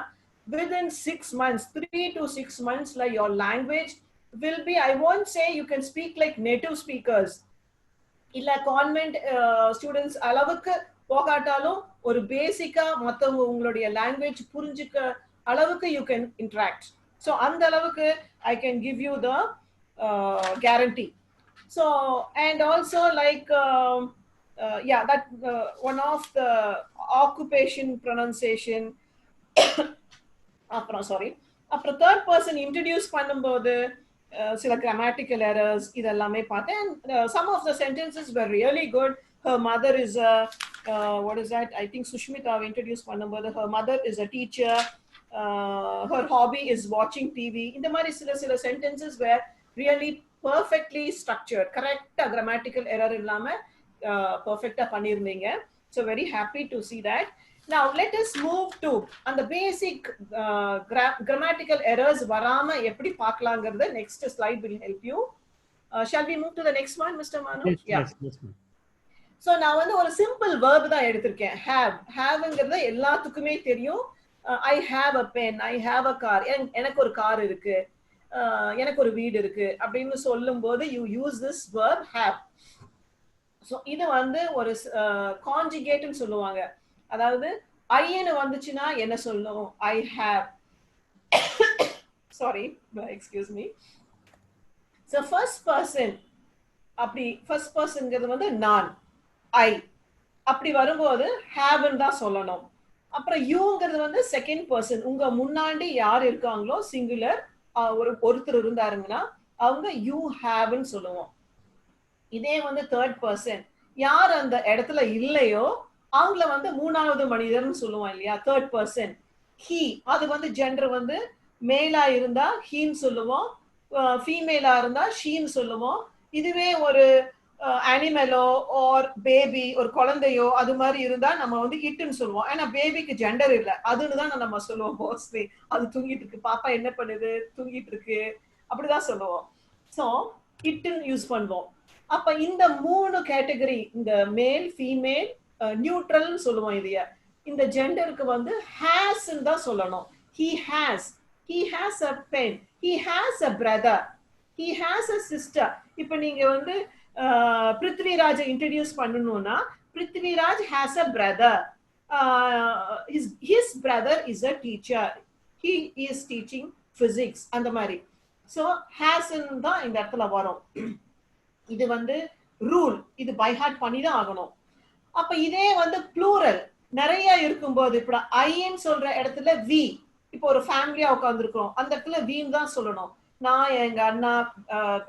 within 6 months, 3 to 6 months, like your language will be, I won't say you can speak like native speakers. இல்ல கான்வென்ட் ஸ்டூடெண்ட்ஸ் அளவுக்கு போகாட்டாலும் ஒரு பேசிக்கா மத்தவங்க உங்களுடைய லாங்குவேஜ் புரிஞ்சுக்க அளவுக்கு யூ கேன் இன்டராக்ட். ஸோ அந்த அளவுக்கு I can give you the guarantee. So and also like that one of the occupation pronunciation. அப்புறம் தேர்ட் பர்சன் இன்ட்ரடியூஸ் பண்ணும்போது சில grammatical errors இதெல்லாமே பார்த்தேன். Some of the sentences were really good. Her mother is a what is that, I think Sushmita introduced பண்ணும்போது her mother is a teacher, her hobby is watching TV. இந்த மாதிரி சில sentences were really perfectly structured, correct grammatical error இல்லாம perfectா பண்ணிருந்தீங்க. So very happy to see that. Now let us move to and the basic grammatical errors varama eppadi paakalaangirudha next slide will help you. Shall we move to the next one, Mr. Manu? Yes, ma'am. So நான் வந்து ஒரு simple verb தான் எடுத்திருக்கேன். haveங்கிறது எல்லாத்துக்குமே தெரியும். I have a pen, I have a car. எனக்கு ஒரு car இருக்கு, எனக்கு ஒரு வீடு இருக்கு அப்படின்னு சொல்லும்போது you use this verb have. So இது வந்து ஒரு conjugate ன்னு சொல்லுவாங்க. அதாவது ஐன்னு வந்துச்சுன்னா என்ன சொல்லணும்? I have. Sorry, excuse me. So first person, அப்படி ஃபர்ஸ்ட் பர்சன்ங்கிறது வந்து நான், ஐ அப்படி வரும்போது ஹேவ்னு தான் சொல்லணும். அப்புறம் யூங்கிறது வந்து செகண்ட் பர்சன், உங்க முன்னாடி யார் இருக்காங்களோ சிங்குலர் ஒருத்தர் இருந்தாருங்கன்னா அவங்க யூ ஹேவ்னு சொல்லுவோம். இதே வந்து தேர்ட் பர்சன், யார் அந்த இடத்துல இல்லையோ அவங்கள வந்து மூணாவது மனிதர்னு சொல்லுவோம் இல்லையா, தேர்ட் பர்சன். ஹீ, அது வந்து ஜெண்டர் வந்து மேலா இருந்தா ஹீன்னு சொல்லுவோம், ஃபீமேலா இருந்தா ஷீன்னு சொல்லுவோம். இதுவே ஒரு அனிமலோ ஆர் பேபி, ஒரு குழந்தையோ அது மாதிரி இருந்தா நம்ம வந்து இட்டுன்னு சொல்லுவோம். ஏன்னா பேபிக்கு ஜெண்டர் இல்லை, அதுன்னு தான் நம்ம சொல்லுவோம் மோஸ்ட்லி. அது தூங்கிட்டு இருக்கு, பாப்பா என்ன பண்ணுது, தூங்கிட்டு இருக்கு, அப்படிதான் சொல்லுவோம். ஸோ இட்டுன்னு யூஸ் பண்ணுவோம். அப்ப இந்த மூணு கேட்டகரி, இந்த மேல், ஃபீமேல், நியூட்ரல்னு சொல்லுவோம். இதைய இந்த ஜெண்டருக்கு வந்து ஹேஸ் தான் சொல்லணும். he has a pen, he has a brother, he has a sister. இப்போ நீங்க வந்து பிருத்விராஜ் இன்ட்ரோடியூஸ் பண்ணணும்னா Prithviraj has a brother, his brother is a teacher, he is teaching physics அந்த மாதிரி. ஸோ has தான் இந்த இடத்துல வரும். இது வந்து ரூல், இது பை ஹார்ட் பண்ணி தான் ஆகணும். அப்ப இதே வந்து ப்ளூரல் நிறைய இருக்கும்போது, இப்ப ஐன்னு சொல்ற இடத்துல வி, இப்போ ஒரு ஃபேமிலியா உட்காந்துருக்கோம், அந்த இடத்துல வீன்னு தான் சொல்லணும். நான், எங்க அண்ணா,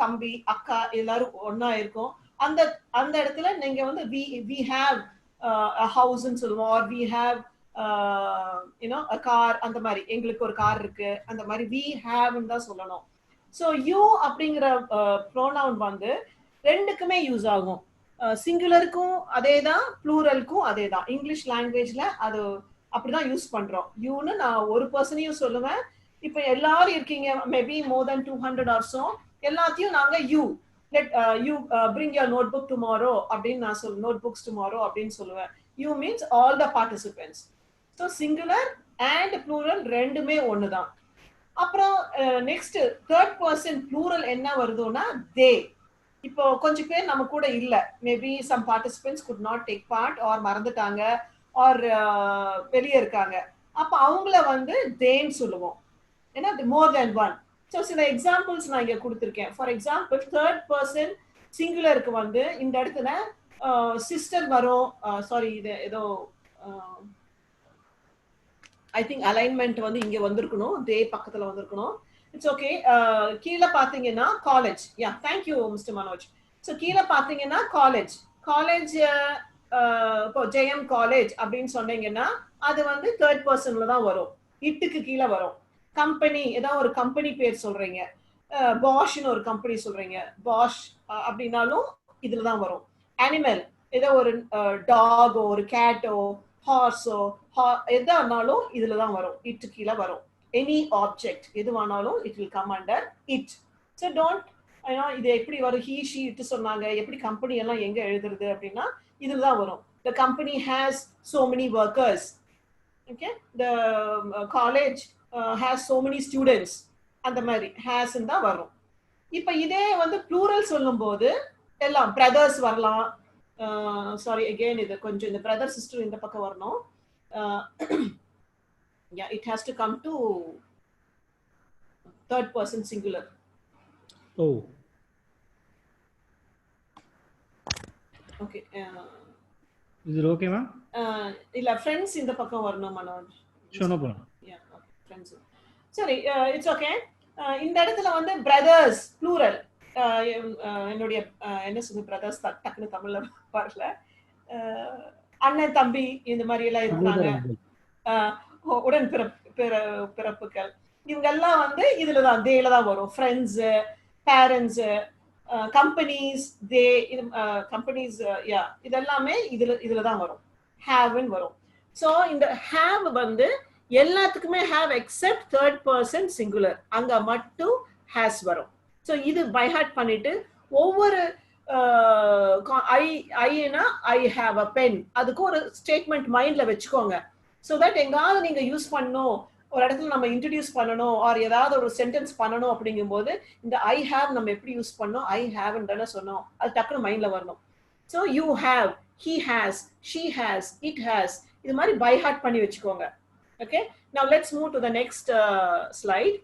தம்பி, அக்கா எல்லாரும் ஒன்னா இருக்கோம். அந்த அந்த இடத்துல நீங்க வந்து we have a house ன்னு சொல்லுவோம், or we have a car. அந்த மாதிரி எங்களுக்கு ஒரு கார் இருக்கு, அந்த மாதிரி we have ன்னு தான் சொல்லணும். ஸோ யூ அப்படிங்கிற ப்ரோனவுன் வந்து ரெண்டுக்குமே யூஸ் ஆகும். சிங்குலருக்கும் அதே தான், ப்ளூரலுக்கும் அதே தான். இங்கிலீஷ் லாங்குவேஜ்ல அது அப்படிதான் யூஸ் பண்றோம். யூன்னு நான் ஒரு பர்சனையும் சொல்லுவேன். இப்போ எல்லாரும் இருக்கீங்க, maybe more then 200 or so, எல்லாத்தையும் நாங்க you you bring your note book tomorrow அப்படின்னு நான் நோட் புக்ஸ் டுமாரோ அப்படின்னு சொல்லுவேன். You means all the participants. So singular and plural ரெண்டுமே ஒன்று தான். அப்புறம் நெக்ஸ்ட் தேர்ட் பர்சன் ப்ளூரல் என்ன வருதுன்னா தே. இப்போ கொஞ்சம் பேர் நம்ம கூட இல்லை, maybe some participants could not take part, or மறந்துட்டாங்க, ஆர் வெளியே இருக்காங்க. அப்போ அவங்கள வந்து தேன்னு சொல்லுவோம். ஏன்னா மோர் தென் ஒன். ஸோ சில எக்ஸாம்பிள்ஸ் நான் இங்கே கொடுத்துருக்கேன். ஃபார் எக்ஸாம்பிள் தேர்ட் பர்சன் சிங்குலருக்கு வந்து இந்த இடத்துல சிஸ்டர் வரும். சாரி, இது ஏதோ ஐ திங்க் அலைன்மெண்ட் வந்து இங்கே வந்திருக்கணும், தே பக்கத்தில் வந்திருக்கணும். It's okay. கீழே பார்த்தீங்கன்னா காலேஜ். யா, தேங்க்யூ மிஸ்டர் மனோஜ். ஸோ கீழே பார்த்தீங்கன்னா காலேஜ் இப்போ ஜெயம் காலேஜ் அப்படின்னு சொன்னீங்கன்னா அது வந்து தேர்ட் பர்சன்ல தான் வரும், இட்டுக்கு கீழே வரும். கம்பெனி, ஏதாவது ஒரு கம்பெனி பேர் சொல்றீங்க, பாஷ்னு ஒரு கம்பெனி சொல்றீங்க, பாஷ் அப்படின்னாலும் இதுல தான் வரும். அனிமல், ஏதோ ஒரு டாகோ, ஒரு கேட்டோ, ஹார்ஸோ, எதானாலும் இதுல தான் வரும், இட்டு கீழே வரும். எனி ஆப்ஜெக்ட் எதுவானாலும் it will come under it. So don't இது எப்படி வரும், ஹீ ஷீ இட்டு சொன்னாங்க, எப்படி கம்பெனி எல்லாம் எங்க எழுதுறது அப்படின்னா இதுல தான் வரும். The company has so many workers. Okay, the college has so many students. அந்த மாதிரி has தான் வரும். இப்போ இதே வந்து ப்ளூரல் சொல்லும்போது எல்லாம் பிரதர்ஸ் வரலாம். சாரி அகெயின், இது கொஞ்சம் இந்த பிரதர் சிஸ்டர் இந்த பக்கம் வரணும். Yeah, it has to come to third person singular. Oh. Okay. Is it okay, ma'am? இல்ல ஃப்ரெண்ட்ஸ் இந்த பக்கம் வரணும் Manoj. Sure, no problem. Yeah, okay. Friends. Sorry, it's okay. இந்த இடத்துல வந்து brothers plural. என்னுடைய என்ன சொல்றது, brothers டக்குனு தமிழ்ல வரல. அண்ணன் தம்பி இந்த மாதிரி எல்லாம் இருக்காங்க, உடன் பிறப்புகள், இவங்க எல்லாம் வந்து இதுல தான் தேல தான் வரும். ஃப்ரெண்ட்ஸ், பேரண்ட்ஸ், கம்பெனிஸ், தே, கம்பெனிஸ், யா, இதெல்லாமே இதுல தான் வரும். ஹேவ்னு வரும். ஸோ இந்த ஹேவ் வந்து எல்லாத்துக்குமே have except third person singular, அங்க மட்டும் ஹேஸ் வரும். ஸோ இது பை ஹார்ட் பண்ணிட்டு ஒவ்வொரு Aina I have a pen, அதுக்கு ஒரு ஸ்டேட்மெண்ட் மைண்ட்ல வச்சுக்கோங்க. ஸோ தட் எங்காவது நீங்க யூஸ் பண்ணணும், ஒரு இடத்துல நம்ம இன்ட்ரடியூஸ் பண்ணணும், ஆர் ஏதாவது ஒரு சென்டென்ஸ் பண்ணணும் அப்படிங்கும்போது இந்த ஐ ஹேவ் நம்ம எப்படி யூஸ் பண்ணோம், ஐ ஹேவ்ன்னு சொன்னோம், அது டக்குனு மைண்ட்ல வரணும். So you have, he has, she has, it has, இது மாதிரி பை ஹார்ட் பண்ணி வச்சுக்கோங்க. Okay, now let's move to the next slide.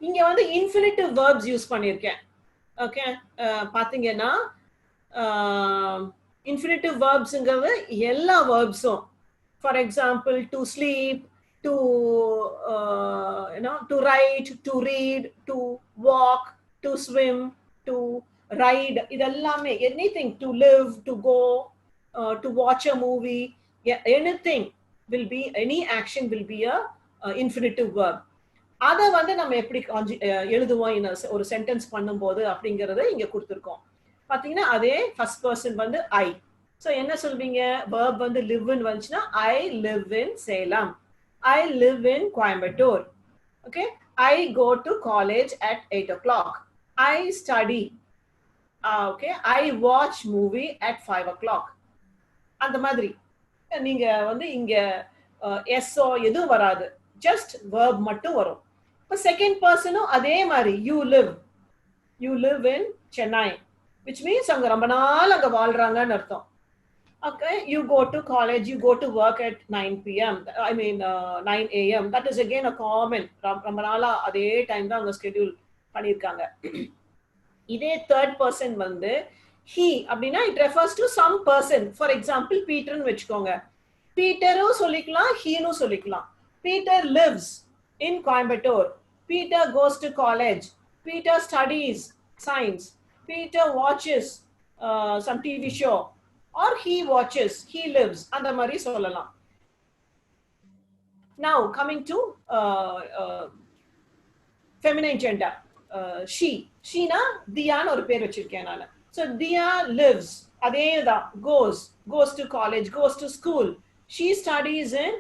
இங்க வந்து infinitive verbs யூஸ் பண்ணிருக்கேன். ஓகே, பாத்தீங்கன்னா infinitive verbsங்கிறது எல்லா verbsம். For example, to sleep, to to write, to read, to walk, to swim, to ride, idellame, anything, to live, to go, to watch a movie, anything will be, any action will be a infinitive verb. அதை வந்து நம்ம எப்படி எழுதுவோம் ஒரு sentence பண்ணும்போது அப்படிங்கறத இங்க கொடுத்துருக்கோம். பாத்தீங்கன்னா அதே ஃபர்ஸ்ட் பர்சன் வந்து ஐ. ஸோ என்ன சொல்வீங்க, verb வந்து live-ன்னு வந்துச்சுன்னா I live in Salem, I live in Coimbatore. Okay, I go to college at 8 o'clock, I study. Okay, I watch movie at 5 o'clock. அந்த மாதிரி நீங்க வந்து இங்க எஸ்ஓ எதுவும் வராது, ஜஸ்ட் verb மட்டும் வரும். இப்போ செகண்ட் பர்சனும் அதே மாதிரி you live in Chennai, which means அங்க ரொம்ப நாள் அங்க வாழ்றாங்கன்னு அர்த்தம். Okay, you go to college, you go to work at 9 p.m. I mean 9 a.m. That is again a common, ரொம்ப நாளா அதே டைம் தான் அங்க ஸ்கெட்யூல் பண்ணியிருக்காங்க. இதே தேர்ட் பர்சன் வந்து he அப்படின்னா it refers to some person. For example, பீட்டர்னு வச்சுக்கோங்க, பீட்டரும் சொல்லிக்கலாம், ஹீனும் சொல்லிக்கலாம். Peter lives in Coimbatore, Peter goes to college, Peter studies science, Peter watches some TV show, or he watches, he lives, அந்த மாதிரி சொல்லலாம். Now coming to feminine gender, she na Diya னு ஒரு பேர் வச்சிருக்கேன் நான். So Diya lives, அதேதான், goes to college, goes to school. She studies in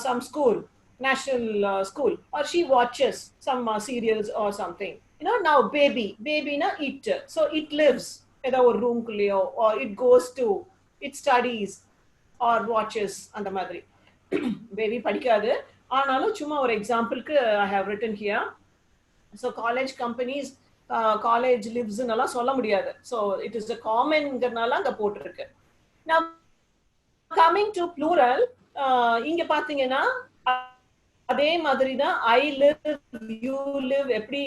some school, national school, or she watches some serials or something. You know, now baby na it, so it lives ஏதோ ஒரு room குள்ளேயோ, or it goes to, it studies or watches அந்த மாதிரி. Baby படிக்காது, ஆனாலும் சும்மா ஒரு எக்ஸாம்பிளுக்கு I have written here. So college companies, college lives னெல்லாம் சொல்ல முடியாது. So it is a commonங்கறனால அங்க போட்டுருக்கு. Now coming to plural, இங்க பாத்தீங்கன்னா அதே மாதிரி தான் I live, you live, எப்படி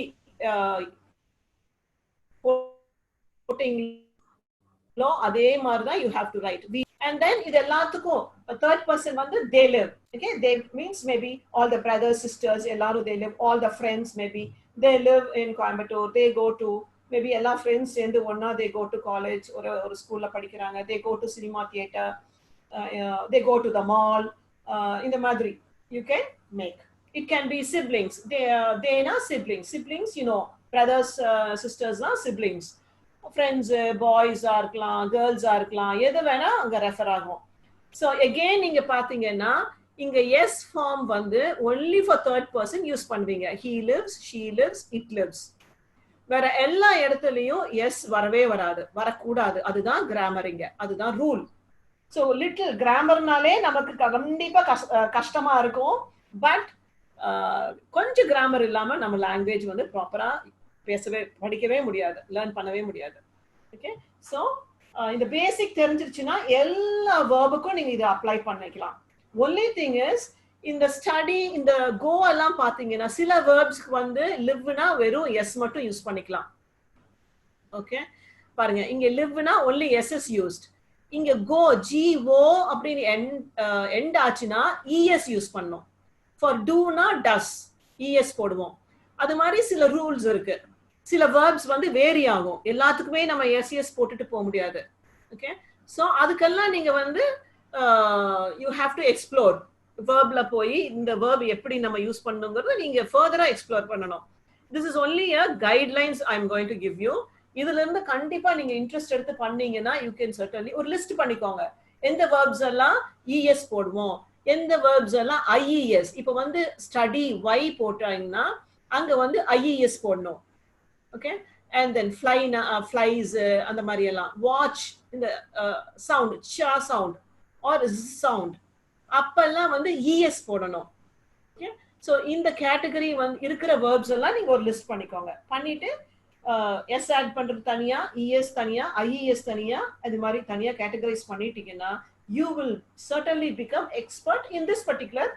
போட்டிங்களோ அதே மாதிரி தான் you have to write. And then இது எல்லாத்துக்கும் third person வந்து they live. Okay, they means maybe all the brothers, sisters, எல்லாரும் they live, all the friends maybe they live in Coimbatore, they go to, maybe எல்லா friends சேர்ந்து ஒண்ணா they go to college, ஒரு ஸ்கூல்ல படிக்கிறாங்க, they go to cinema theater, they go to the mall, இந்த மாதிரி you can make. It can be siblings, they are siblings, you know, brothers, sisters are siblings. Friends, boys ஆ இருக்கலாம், girls ஆ இருக்கலாம், எது வேணா அங்க ரெஃபர் ஆகும். So again நீங்க பாத்தீங்கன்னா இங்க yes form வந்து only for third person use பண்ணுவீங்க. He lives, she lives, it lives. வேற எல்லா இடத்துலயும் yes வரவே வராது, வரக்கூடாது. அதுதான் கிராமரிங்க, அதுதான் ரூல். ஸோ லிட்டில் கிராமர்னாலே நமக்கு கண்டிப்பா கஷ்டமா இருக்கும். பட் கொஞ்சம் கிராமர் இல்லாம நம்ம லாங்குவேஜ் வந்து ப்ராப்பரா படிக்கவே முடியாது, லேர்ன் பண்ணவே முடியாது. ஓகே, ஸோ இந்த பேசிக் தெரிஞ்சிருச்சுன்னா எல்லா வேர்புக்கும் நீங்க இதை அப்ளை பண்ணிக்கலாம். ஒன்லி திங் இஸ் இந்த ஸ்டடி, இந்த கோ எல்லாம் பாத்தீங்கன்னா சில வேர்ப்ஸ்க்கு வந்து லிவ்னா வெறும் எஸ் மட்டும் யூஸ் பண்ணிக்கலாம். ஓகே, பாருங்க, இங்க லிவ்னா ஒன்லி எஸ் இஸ் யூஸ்ட். இங்க கோ, GO அப்படின்னு எண்ட் ஆச்சுன்னா இஎஸ் யூஸ் பண்ணும். ஃபார் டூனா டஸ், இஎஸ் போடுவோம். அது மாதிரி சில ரூல்ஸ் இருக்கு. சில வேர்ப்ஸ் வந்து வேரி ஆகும், எல்லாத்துக்குமே நம்ம எஸ் போட்டுட்டு போக முடியாது. ஓகே, ஸோ அதுக்கெல்லாம் நீங்க வந்து யூ ஹாவ் டு எக்ஸ்ப்ளோர். வேர்ப்ல போய் இந்த வேர்ப் எப்படி நம்ம யூஸ் பண்ணுங்கிறத நீங்க ஃபர்தரா எக்ஸ்ப்ளோர் பண்ணணும். This is only a guidelines I am going to give you. இதுல இருந்து கண்டிப்பா நீங்க இன்ட்ரெஸ்ட் எடுத்து பண்ணீங்கன்னா யூ கேன் சர்டன்லி ஒரு லிஸ்ட் பண்ணிக்கோங்க. எந்த வேர்ப்ஸ் எல்லாம் இஎஸ் போடுவோம், எந்த வேர்ப்ஸ் எல்லாம் ஐஇஎஸ். இப்போ வந்து ஸ்டடி வை போட்டாங்கன்னா அங்க வந்து ஐஇஎஸ் போடணும். ஓகே, அண்ட் தென் ஃப்ளைனா ஃப்ளைஸ், அந்த மாதிரி எல்லாம். வாட்ச், இந்த சவுண்ட் ஷா சவுண்ட் ஆர் சவுண்ட், அப்பெல்லாம் வந்து இஎஸ் போடணும். ஓகே, ஸோ இந்த கேட்டகரி வந்து இருக்கிற வேர்ப்ஸ் எல்லாம் நீங்க ஒரு லிஸ்ட் பண்ணிக்கோங்க. பண்ணிட்டு எஸ் ஆட் பண்றது தனியா, இஎஸ் தனியா, ஐஇஎஸ் தனியா, அது மாதிரி தனியா கேட்டகரைஸ் பண்ணிட்டீங்கன்னா you will certainly become expert in this particular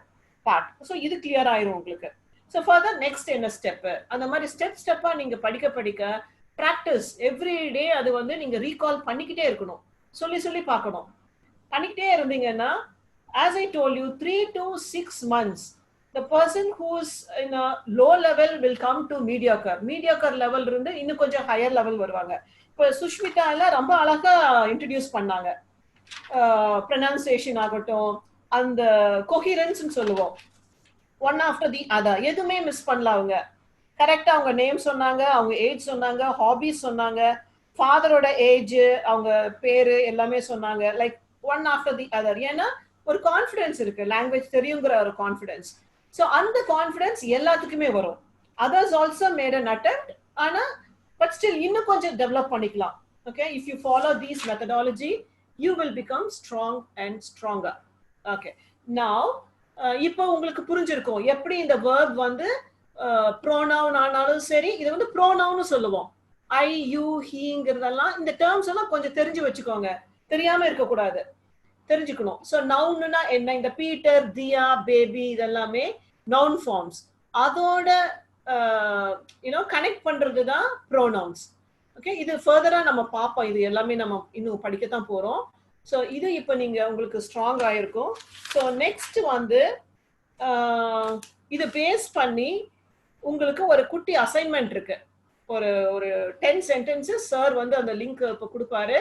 part. So இது clear ஆயிரும் உங்களுக்கு. So further next என்ன ஸ்டெப், அந்த மாதிரி ஸ்டெப்பா நீங்க படிக்க practice every day. அது வந்து நீங்க recall பண்ணிக்கிட்டே இருக்கணும், சொல்லி பார்க்கணும். பண்ணிக்கிட்டே இருந்தீங்கன்னா as I told you 3 to 6 months the person who's in a low level will come to mediocre level இருந்து இன்னும் கொஞ்சம் higher level வருவாங்க. இப்போ சுஷ்மிதா எல்லாம் ரொம்ப அழகா இன்ட்ரோடியூஸ் பண்ணாங்க. ப்ரொனன்சியேஷன் ஆகட்டும், அந்த கோஹிரன்ஸ் சொல்லுவோம், ஒன் ஆஃப்டர் தி அதர், எதுவுமே மிஸ் பண்ணல. அவங்க கரெக்டா அவங்க நேம் சொன்னாங்க, அவங்க ஏஜ் சொன்னாங்க, ஹாபிஸ் சொன்னாங்க, ஃபாதரோட ஏஜ், அவங்க பேரு எல்லாமே சொன்னாங்க. Like one after the other. ஏன்னா ஒரு கான்ஃபிடன்ஸ் இருக்கு, லாங்குவேஜ் தெரியுங்கிற ஒரு கான்ஃபிடன்ஸ். ஸோ அந்த கான்ஃபிடன்ஸ் எல்லாத்துக்குமே வரும். Others also made an attempt, ஆனா பட் ஸ்டில் இன்னும் கொஞ்சம் டெவலப் பண்ணிக்கலாம். Okay, if you follow these methodology you will become strong and stronger. Okay, now இப்போ உங்களுக்கு புரிஞ்சிருக்கும் எப்படி இந்த verb வந்து pronoun ஆனாலும் சரி, இது வந்து pronoun சொல்லுவோம். I, you, heங்கிறதெல்லாம் இந்த terms எல்லாம் கொஞ்சம் தெரிஞ்சு வச்சுக்கோங்க, தெரியாம இருக்க கூடாது, தெரிஞ்சுக்கணும். ஸோ நவுன்னா என்ன, இந்த பீட்டர், தியா, பேபி இதெல்லாமே நவுன் ஃபார்ம்ஸ். அதோட கனெக்ட் பண்றது தான் ப்ரோனவுன்ஸ். ஓகே, இது ஃபர்தரா நம்ம பார்ப்போம், இது எல்லாமே நம்ம இன்னும் படிக்கத்தான் போறோம். ஸோ இது இப்போ நீங்க உங்களுக்கு ஸ்ட்ராங் ஆயிருக்கும். ஸோ நெக்ஸ்ட் வந்து இது பேஸ் பண்ணி உங்களுக்கு ஒரு குட்டி அசைன்மெண்ட் இருக்கு. ஒரு 10 sentences சார் வந்து அந்த லிங்க் இப்போ கொடுப்பாரு.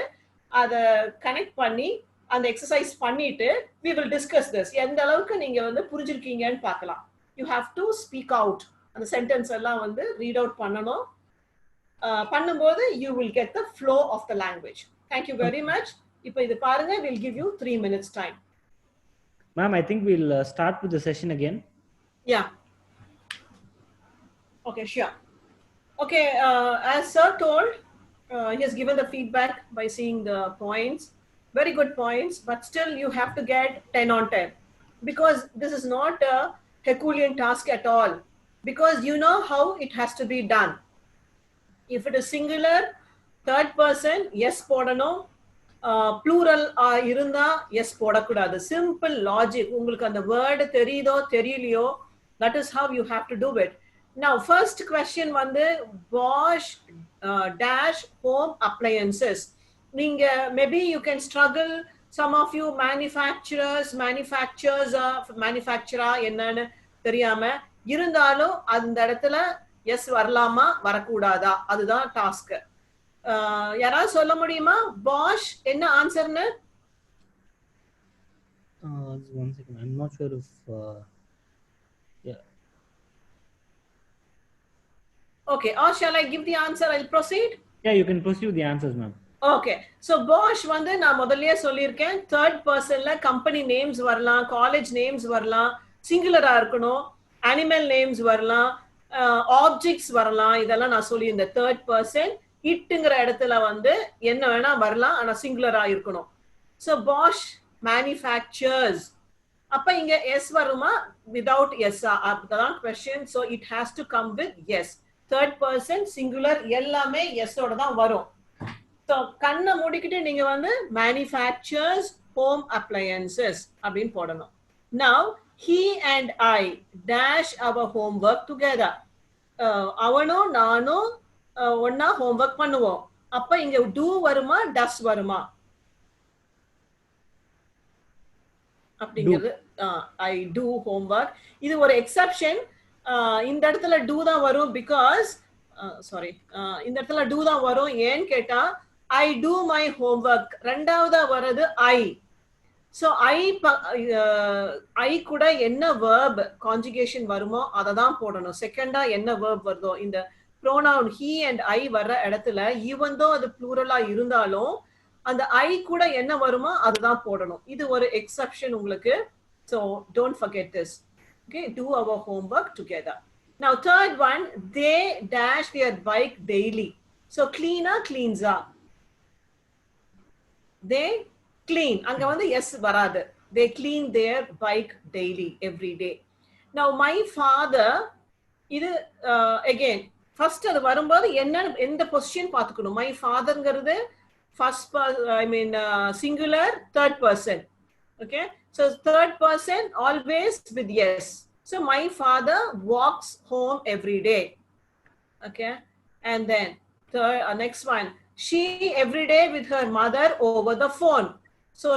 அதை கனெக்ட் பண்ணி அந்த எக்ஸசைஸ் பண்ணிட்டு we will discuss this. எந்த அளவுக்கு நீங்க வந்து புரிஞ்சிருக்கீங்கன்னு பார்க்கலாம். You have to speak out. அந்த சென்டென்ஸ் எல்லாம் வந்து ரீட் அவுட் பண்ணணும். பண்ணும்போது you will get the flow of the language. Thank you very much. இப்போ இது பாருங்க, we'll give you 3 minutes time. Ma'am, I think we'll start with the session again. Yeah. Okay, sure. Okay, as sir told, he has given the feedback by seeing the points. Very good points, but still you have to get 10 on 10. Because this is not a Herculean task at all. Because you know how it has to be done. If it is singular, third person, yes போடணும். Plural இருந்தா yes போடக்கூடாது. Simple logic. உங்களுக்கு அந்த word தெரியுதோ தெரியலையோ, that is how you have to do it. Now, first question வந்து Bosch dash home appliances. நீங்க maybe you can struggle, some of you manufacturer என்னன்னு தெரியாம இருந்தாலும் அந்த இடத்துல எஸ் வரலாமா வரக்கூடாதா, அதுதான் டாஸ்க். யாராவது சொல்ல முடியுமா Bosch என்ன ஆன்சர்னு? One second, I'm not sure if yeah. Okay, or shall I give the answer? I'll proceed. Yeah, you can proceed with the answers, ma'am. Okay, so Bosch வந்து நான் முதல்லயே சொல்லியிருக்கேன், third personல company names வரலாம், college names வரலாம், singular-ஆ இருக்கணும், animal names வரலாம், objects வரலாம், இதெல்லாம் நான் சொல்லி இந்த third person. இட்டுங்கிற இடத்துல வந்து என்ன வேணா வரலாம், ஆனா singular-ஆ இருக்கணும். So Bosch manufactures. அப்ப இங்க yes வருமா without yes? அதுதான் question. So it has to come with yes. Third person singular எல்லாமே yes ஓட தான் வரும். So கண்ணை மூடிக்கிட்டு நீங்க வந்து manufactures home appliances அப்படின்னு போடணும். Now he and I dash our homework together. அவனும் நானும் ஒன்னா homework பண்ணுவோம். அப்ப இங்க do வருமா does வருமா அப்படிங்கிறது? I do homework. இது ஒரு எக்ஸெப்ஷன். இந்த இடத்துல do தான் வரும் because இந்த இடத்துல do தான் வரும். ஏன்னு கேட்டா I do my homework ரெண்டாவதா வரது I. So I கூட என்ன verb conjugation வருமோ அதை தான் போடணும். செகண்டா என்ன verb வருதோ, இந்த pronoun he and I வர்ற இடத்துல even though அது plural-ஆ இருந்தாலும் அந்த I கூட என்ன வருமோ அதுதான் போடணும். இது ஒரு எக்ஸெப்ஷன் உங்களுக்கு. So don't forget this. Okay, do our homework together. Now third one, they dash their bike daily. So cleans-ஆ they clean. அங்க வந்து yes வராது. They clean their bike daily, every day. Now my father, இது again first அது வரும்போது என்ன எந்த position பார்த்துக்கணும். my fatherங்கிறது first singular, third person. Okay, so third person always with yes. So my father walks home every day. Okay, and then next one, she every day with her mother over the phone. So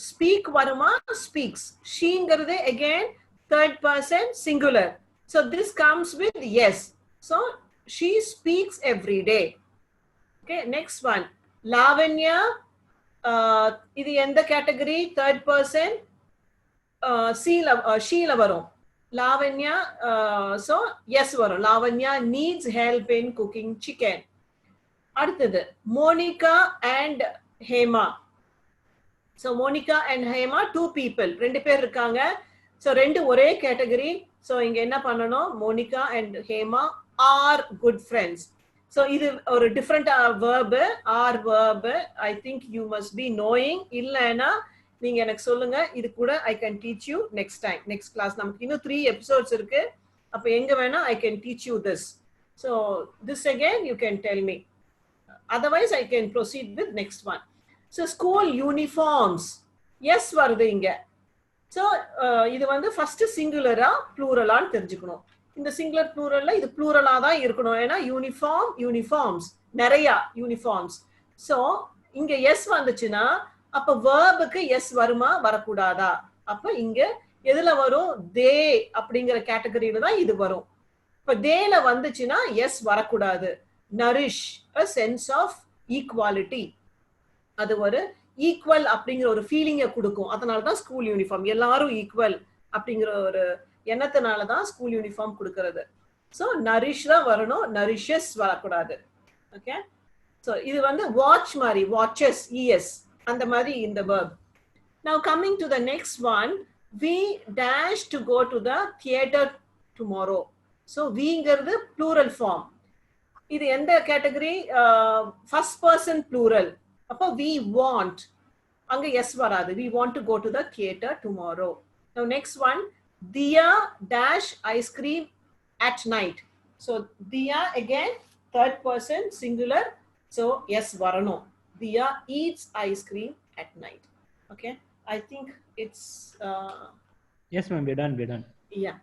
speak varuma, speaks. She ngarde again third person singular. So this comes with yes. So she speaks every day. Okay, next one, Lavanya. Idu endha category? Third person. She la varum. Lavanya. So yes varum. Lavanya needs help in cooking chicken. அடுத்தது Monica and Hema. So Monica and Hema, two people, ரெண்டு பேர் இருக்காங்க. So ரெண்டு ஒரே category. So இங்க என்ன பண்ணணும்? Monica and Hema are good friends. So இது ஒரு different verb, are verb. I think you must be knowing. இல்லைன்னா நீங்க எனக்கு சொல்லுங்க. இது கூட I can teach you next time, next class. நமக்கு இன்னும் 3 episodes இருக்கு. அப்ப எங்க வேணா I can teach you this. So this again you can tell me. Otherwise I can proceed with next one. So school uniforms. Yes வருது இங்க. So இது வந்து first singular-ஆ plural-ஆன்னு தெரிஞ்சுக்கணும். இந்த singular pluralல இது plural-ஆ தான் இருக்கணும். ஏன்னா uniform, uniforms, நிறைய uniforms. So இங்க yes வந்துச்சுன்னா அப்ப verb-க்கு yes வருமா வரக்கூடாதா? அப்ப இங்க எதுல வரும்? they அப்படிங்கிற கேட்டகரியில தான் இது வரும். இப்ப theyல வந்துச்சுன்னா yes வரக்கூடாது. nourish a sense of equality. அது ஒரு ஈக்குவல் அப்படிங்கிற ஒரு ஃபீலிங்கை கொடுக்கும். அதனால தான் ஸ்கூல் யூனிஃபார்ம், எல்லாரும் ஈக்குவல் அப்படிங்கிற ஒரு எண்ணத்தினால தான் ஸ்கூல் யூனிஃபார்ம் கொடுக்கறது. ஸோ நரிஷ் தான் வரணும், நரிஷஸ் வரக்கூடாது. ஓகே, ஸோ இது வந்து வாட்ச் மாதிரி, வாட்சஸ் இஎஸ் அந்த மாதிரி இந்த verb. Now coming to the next one, we dash to go to the theater tomorrow. So weங்கிறது plural form. இது எந்த கேட்டகரி? First person plural. அப்போ we want, அங்க yes வராது. We want to go to the theater tomorrow. Now next one, Diya dash ice cream at night. So Diya again third person singular. So yes varano. Diya eats ice cream at night. Okay, I think it's Yes, ma'am, we're done. yeah.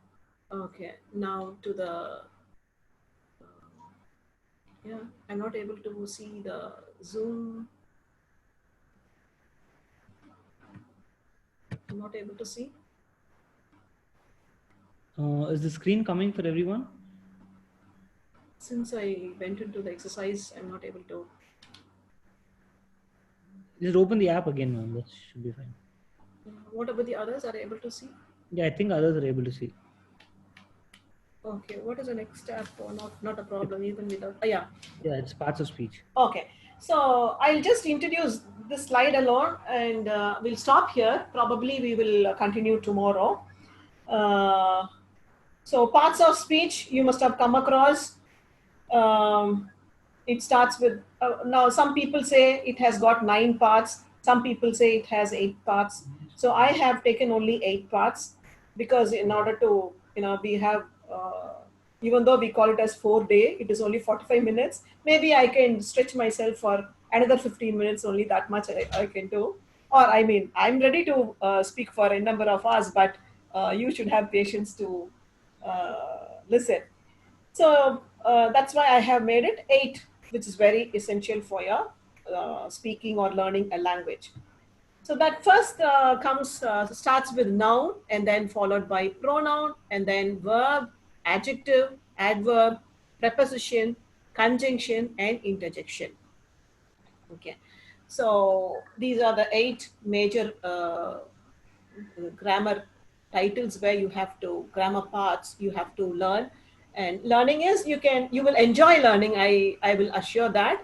Okay, now to the yeah, I'm not able to see the Zoom. I'm not able to see. Is the screen coming for everyone? Since I went into the exercise, I'm not able to. Just open the app again, ma'am. That should be fine. What about the others? Are they able to see? Yeah, I think others are able to see. Okay, what is the next step? Or not a problem even without. Yeah. Yeah, it's parts of speech. Okay, so I'll just introduce this slide alone, and we'll stop here. Probably we will continue tomorrow. So parts of speech you must have come across. It starts with now some people say it has got 9 parts, some people say it has 8 parts. So I have taken only 8 parts because in order to, we have even though we call it as 4-day, it is only 45 minutes. Maybe I can stretch myself for another 15 minutes, only that much I can do. Or I mean, I'm ready to speak for a number of hours, but you should have patience to listen. So that's why I have made it 8, which is very essential for your speaking or learning a language. So that first starts with noun, and then followed by pronoun, and then verb, adjective, adverb, preposition, conjunction, and interjection. Okay, so these are the 8 major grammar titles where you have to, grammar parts you have to learn. And learning is, you will enjoy learning, I will assure that,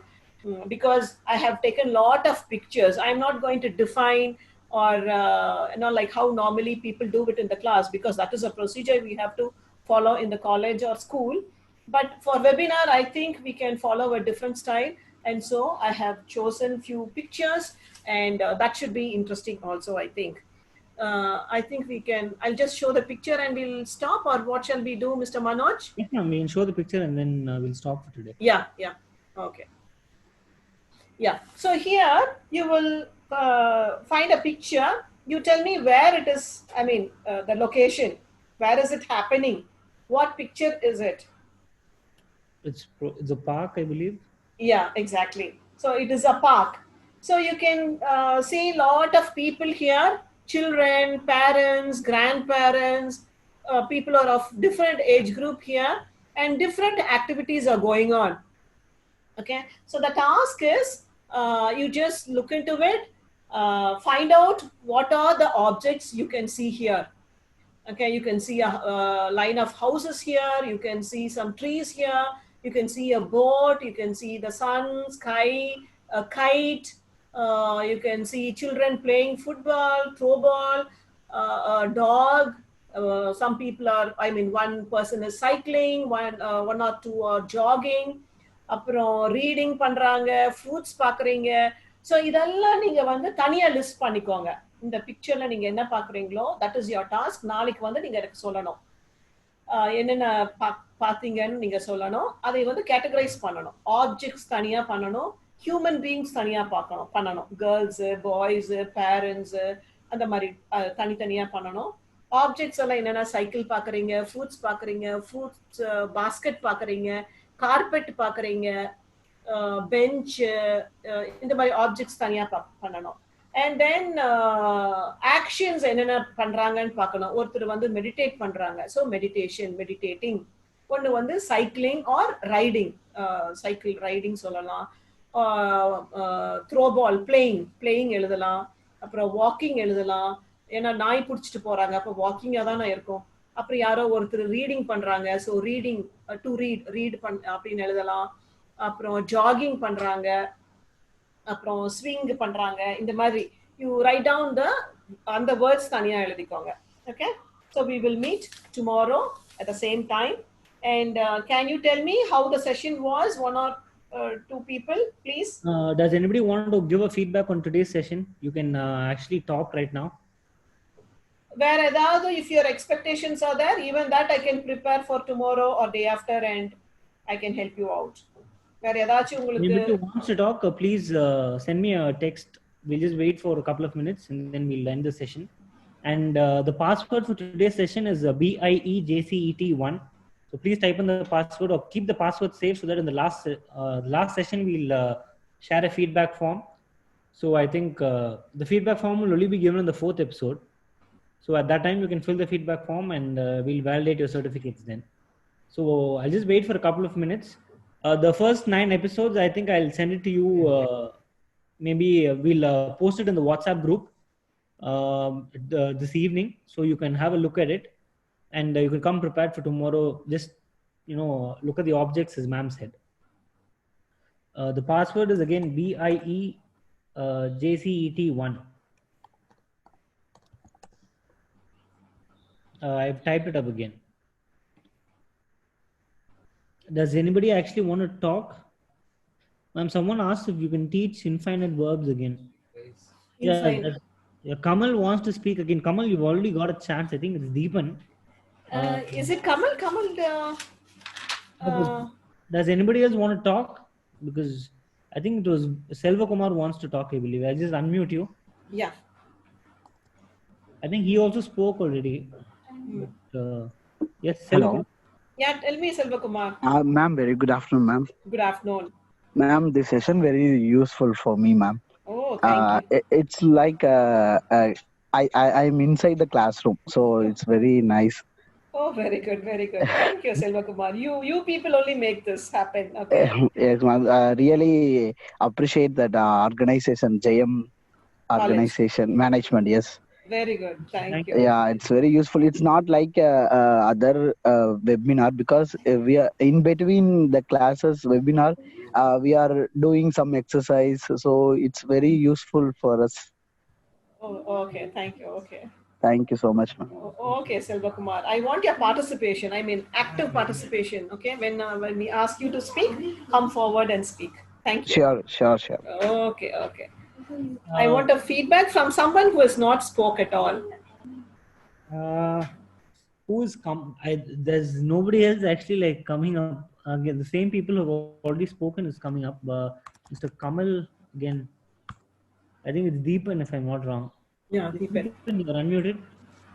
because I have taken a lot of pictures. I'm not going to define or like how normally people do it in the class, because that is a procedure we have to follow in the college or school. But for webinar, I think we can follow a different style, and so I have chosen few pictures, and that should be interesting also, I think. I think I'll just show the picture and we'll stop, or what shall we do, Mr. Manoj? Yes, ma'am, we can show the picture and then we'll stop for today. Yeah. Okay. Yeah. So here you will find a picture. You tell me where it is. I mean, the location. Where is it happening? What picture is it? It's a park, I believe. Yeah, exactly. So it is a park. So you can see a lot of people here. Children, parents, grandparents, people are of different age group here, and different activities are going on. Okay, so the task is you just look into it, find out what are the objects you can see here. Okay, you can see a line of houses here, you can see some trees here, you can see a boat, you can see the sun, sky, a kite. You can see children playing football, throw ball, a dog. Some people are, one person is cycling, one or two are jogging. அப்புறம் reading பண்றாங்க, fruits பாக்குறீங்க. So இதெல்லாம் நீங்க வந்து தனியா list பண்ணிக்கோங்க. இந்த பிக்சர்ல நீங்க என்ன பாக்குறீங்களோ தட் இஸ் யுவர் டாஸ்க். நாளைக்கு வந்து நீங்க எனக்கு சொல்லணும் என்னென்ன பாத்தீங்கன்னு நீங்க சொல்லணும். அதை வந்து கேட்டகரைஸ் பண்ணணும். ஆப்ஜெக்ட்ஸ் தனியா பண்ணணும், ஹியூமன் பீயிங்ஸ் தனியா பண்ணணும். கேர்ள்ஸ், பாய்ஸ், பேரண்ட்ஸ், அந்த மாதிரி தனித்தனியா பண்ணணும். ஆப்ஜெக்ட்ஸ் எல்லாம் என்னென்ன, சைக்கிள் பாக்குறீங்க, ஃப்ரூட்ஸ் பாக்குறீங்க, ஃப்ரூட்ஸ் பாஸ்கெட் பாக்குறீங்க, கார்பெட் பாக்குறீங்க, பெஞ்ச், இந்த மாதிரி ஆப்ஜெக்ட்ஸ் தனியா பண்ணணும். அண்ட் தென் ஆக்ஷன்ஸ் என்னென்ன பண்றாங்கன்னு பார்க்கணும். ஒருத்தர் வந்து மெடிடேட் பண்றாங்க, ஸோ மெடிடேஷன், மெடிடேட்டிங். ஒன்று வந்து cycling or riding, cycle riding சொல்லலாம், த்ரோ பால் பிளேயிங் எழுதலாம், அப்புறம் வாக்கிங் எழுதலாம், ஏன்னா நாய் பிடிச்சிட்டு போறாங்க அப்போ வாக்கிங்காக தானே இருக்கும். அப்புறம் யாரோ ஒருத்தர் ரீடிங் பண்றாங்க, ஸோ ரீடிங் டு ரீட் அப்படின்னு எழுதலாம். அப்புறம் ஜாகிங் பண்றாங்க, அப்புறம் ஸ்விங் பண்றாங்க, இந்த மாதிரி யூ ரைட் டவுன் அந்த வேர்ட்ஸ் தனியா எழுதிக்கோங்க. Okay, so we will meet tomorrow at the same time. And can you tell me how the session was? One or two people, please. Does anybody want to give a feedback on today's session? You can actually talk right now. Where edavadhu, if your expectations are there, even that I can prepare for tomorrow or day after and I can help you out. Where edaachu ungalku If you want to talk, please send me a text. We'll just wait for a couple of minutes and then we'll end the session. And the password for today's session is BIEJCET1. So please type in the password or keep the password safe so that in the last session we'll share a feedback form. So I think the feedback form will only be given in the 4th episode. So at that time you can fill the feedback form and we'll validate your certificates then. So I'll just wait for a couple of minutes. The first 9 episodes, I think I'll send it to you. Maybe we'll post it in the WhatsApp group this evening, so you can have a look at it and you can come prepared for tomorrow. Just look at the objects as ma'am said. The password is again BIEJCET1. I've typed it up again. Does anybody actually want to talk? Ma'am, someone asked if you can teach infinite verbs again. Infinite. Yeah, Kamal wants to speak again. Kamal, you've already got a chance. I think it's Deepan. Is it Kamal? Does anybody else want to talk? Because I think it was Selva Kumar wants to talk, I believe. I'll just unmute you. Yeah. I think he also spoke already. But, yes, Selva. Hello. Yeah, tell me, Selva Kumar. Ma'am, very good afternoon, ma'am. Good afternoon. Ma'am, this session very useful for me, ma'am. Oh, thank you. It's like I'm inside the classroom, so it's very nice. Oh, very good, very good. Thank you, Selva Kumar. You people only make this happen. Okay. Yes, ma'am. Really appreciate that organization, JM organization management. Yes. Very good. Thank you. Yeah, it's very useful. It's not like other webinar, because we are in between the classes webinar. We are doing some exercise, so it's very useful for us. Oh, okay. Thank you. Okay. Thank you so much, ma'am. Okay, Selva Kumar. I want your participation. I mean, active participation. Okay. When we ask you to speak, come forward and speak. Thank you. Sure. Okay. I want a feedback from someone who has not spoke at all. Who's come? There's nobody else actually like coming up. Again, the same people who have already spoken is coming up. Mr. Kamal again. I think it's Deepan if I'm not wrong. Yeah, Deepan. You're unmuted.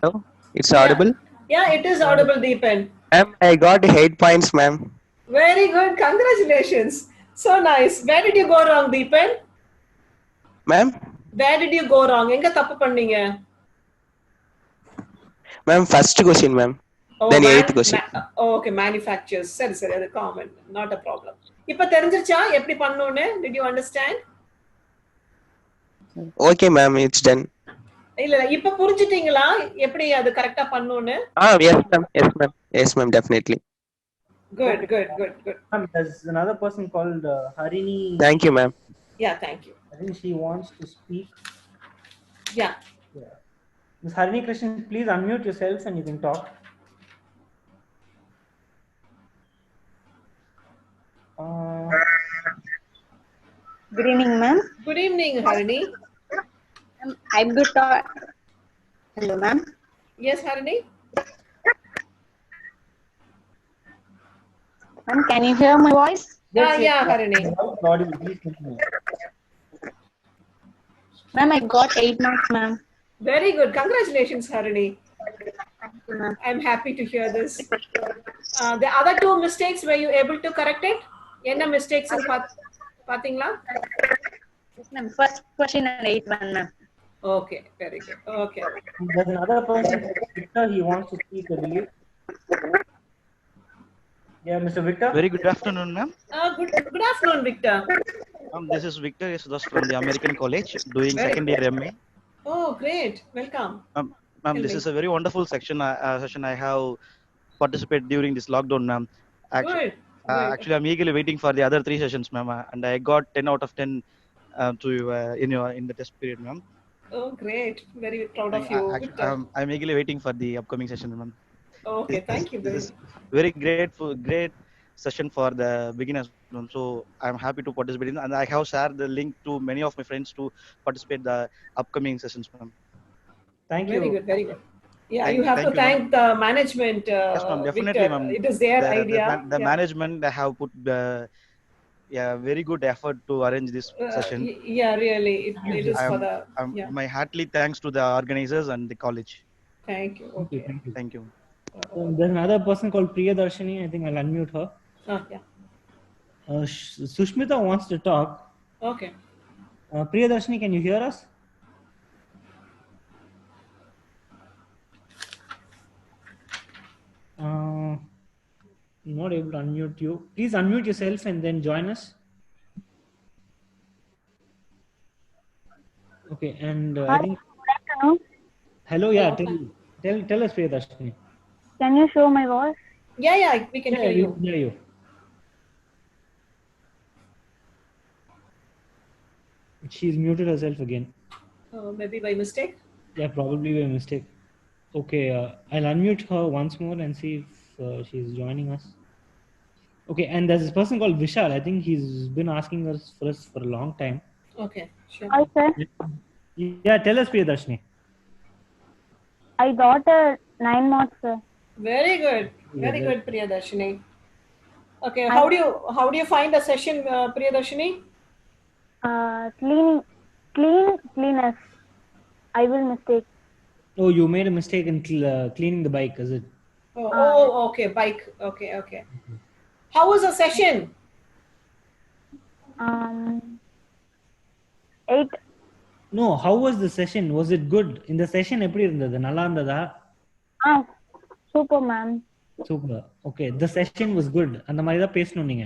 Hello? It's audible? Yeah, it is audible, Deepan. Ma'am, I got 8 points, ma'am. Very good. Congratulations. So nice. Where did you go wrong, Deepan? Ma'am? Where did you go wrong? எங்க தப்பு பண்ணீங்க? Ma'am, first question, ma'am. Then 8th question. Okay, manufacturers. சரி அது common. Not a problem. இப்ப தெரிஞ்சிருச்சா எப்படி பண்ணனும்னு? Did you understand? Okay, ma'am, it's done. இல்ல இப்ப புரிஞ்சிட்டீங்களா எப்படி அது கரெக்ட்டா பண்ணனும்னு? Yes, ma'am, definitely. Good. There's another person called Harini. Thank you, ma'am. Yeah, thank you. I think she wants to speak. Yeah. Ms. Harini Krishnan, please unmute yourself and you can talk. Good evening, ma'am. Good evening, Harini. I'm good. Hello, ma'am. Yes, Harini. Ma'am, can you hear my voice? Yeah, Harini. Ma'am, I got 8 marks, ma'am. Very good. Congratulations, Harini. Thank you, ma'am. I'm happy to hear this. The other 2 mistakes, were you able to correct it? Enna mistakes pathingla? Yes, ma'am. First question and 8th one, ma'am. Okay, very good. Okay. There's another person, Victor, he wants to speak, I believe. Yeah, Mr. Victor. Very good afternoon, ma'am. Good afternoon, Victor. This is Victor Yesudas from the American College, doing Very second year MA. Oh, great. Welcome. Ma'am, Tell this me. is a very wonderful session I have participated during this lockdown, ma'am. Good. Good. Actually, I'm eagerly waiting for the other 3 sessions, ma'am, and I got 10 out of 10 in the test period, ma'am. Oh, great. Very proud of you, Victor. I'm eagerly waiting for the upcoming session, ma'am. Okay, thank you. This is very great session for the beginners, ma'am. So I'm happy to participate in, and I have shared the link to many of my friends to participate the upcoming sessions, ma'am. Thank Very you. good. Very good. Yeah, you have to thank you, ma'am. thank the management, Yes, ma'am. Definitely, Victor. ma'am. It is their idea. The Yeah. management have put very good effort to arrange this session. Yeah, really. It is for the. Yeah. My heartily thanks to the organizers and the college. Thank you. Okay. Thank you. There's another person called Priyadarshini. I think I'll unmute her. Yeah. Sushmita wants to talk. Okay. Priyadarshini, can you hear us? Not able to unmute you. Please unmute yourself and then join us. Okay, and I think. Good afternoon. Hello, yeah. Tell us, Priyadarshini. Can you show my voice? Yeah, we can hear you. Hear you. She's muted herself again. Maybe by mistake. Yeah, probably by mistake. Okay, I'll unmute her once more and see if she's joining us. Okay, and there's this person called Vishal. I think he's been asking us for a long time. Okay, sure. Hi, sir. Yeah, tell us, Priyadarshini. I got a 9 marks, sir. Very good. Very good, Priyadarshini. Okay, how do you find the session, Priyadarshini? Cleanest. I will mistake. Oh, you made a mistake in cleaning the bike, is it? Oh, okay, bike. Okay. How was the session? 8. No, how was the session? Was it good? In the session, எப்படி இருந்தது? நல்லா இருந்ததா? Super, ma'am. Super. Okay, the session was good. அந்த மாதிரி தான் பேசணும் நீங்க.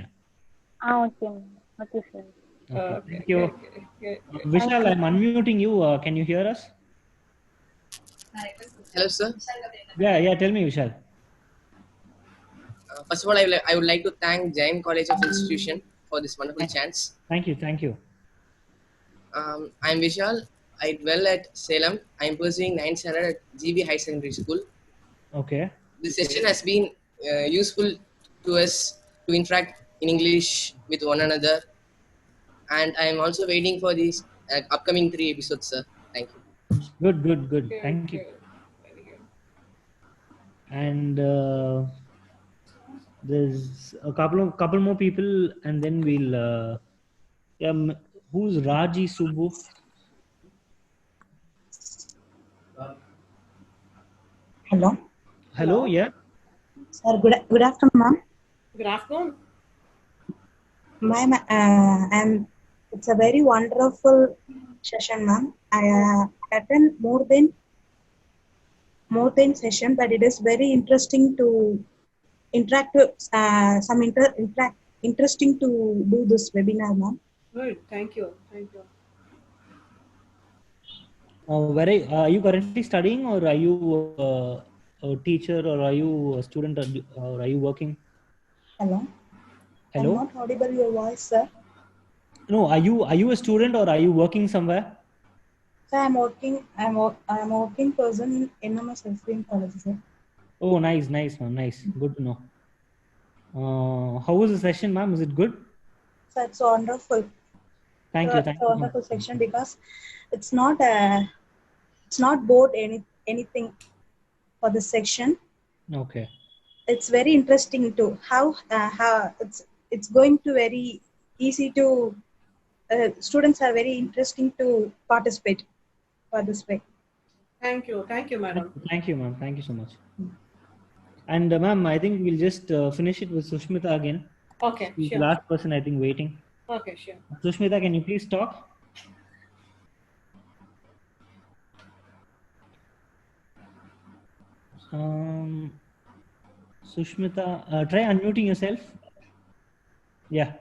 Okay, okay, sir. Okay. Thank you. Vishal, I'm unmuting you. Can you hear us? Hello, sir. Yeah. Tell me, Vishal. First of all, I would like to thank Jain College of Institution for this wonderful chance. Thank you. I'm Vishal. I dwell at Salem. I'm pursuing 9th standard at GB High Secondary School. Okay. This session has been useful to us to interact in English with one another. And I'm also waiting for these upcoming 3 episodes, sir. Thank you. Good. Thank you. Very good. And there's a couple more people, and then we'll. Who's Raji Subbu? Hello. Yeah. Sir, good afternoon, ma'am. Good afternoon. Ma'am, it's a very wonderful session, ma'am. I attend more than session, but it is very interesting to interact with interesting to do this webinar, ma'am. Good. Thank you. Are you currently studying, or are you a teacher, or are you a student, or are you working? Hello. I'm not audible your voice, sir. No, are you a student, or are you working somewhere? Sir, I'm a working person in NMS SVM College, sir. Oh, nice, man. Nice. Good to know. How was the session, ma'am? Is it good? Sir, it's wonderful. Thank you. It's a wonderful section because it's not bored anything for the section. Okay. It's very interesting to how it's going to very easy to students are very interesting to participate for this way. Thank you, madam. Thank you, ma'am. Thank you so much. And ma'am, I think we'll just finish it with Sushmita again. Okay, She's sure. the last person, I think, waiting. Okay, sure. Sushmita, can you please talk? Sushmita, try unmuting yourself. Yeah.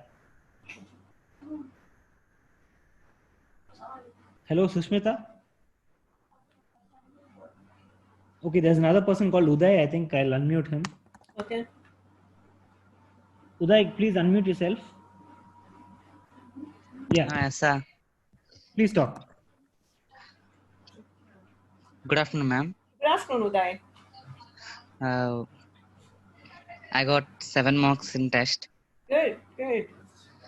Hello, Sushmita. Okay, there's another person called Uday. I think I'll unmute him. Okay. Uday, please unmute yourself. Yeah. Yes, sir. Please talk. Good afternoon, ma'am. Good afternoon, Uday. I got 7 marks in test. Good, good.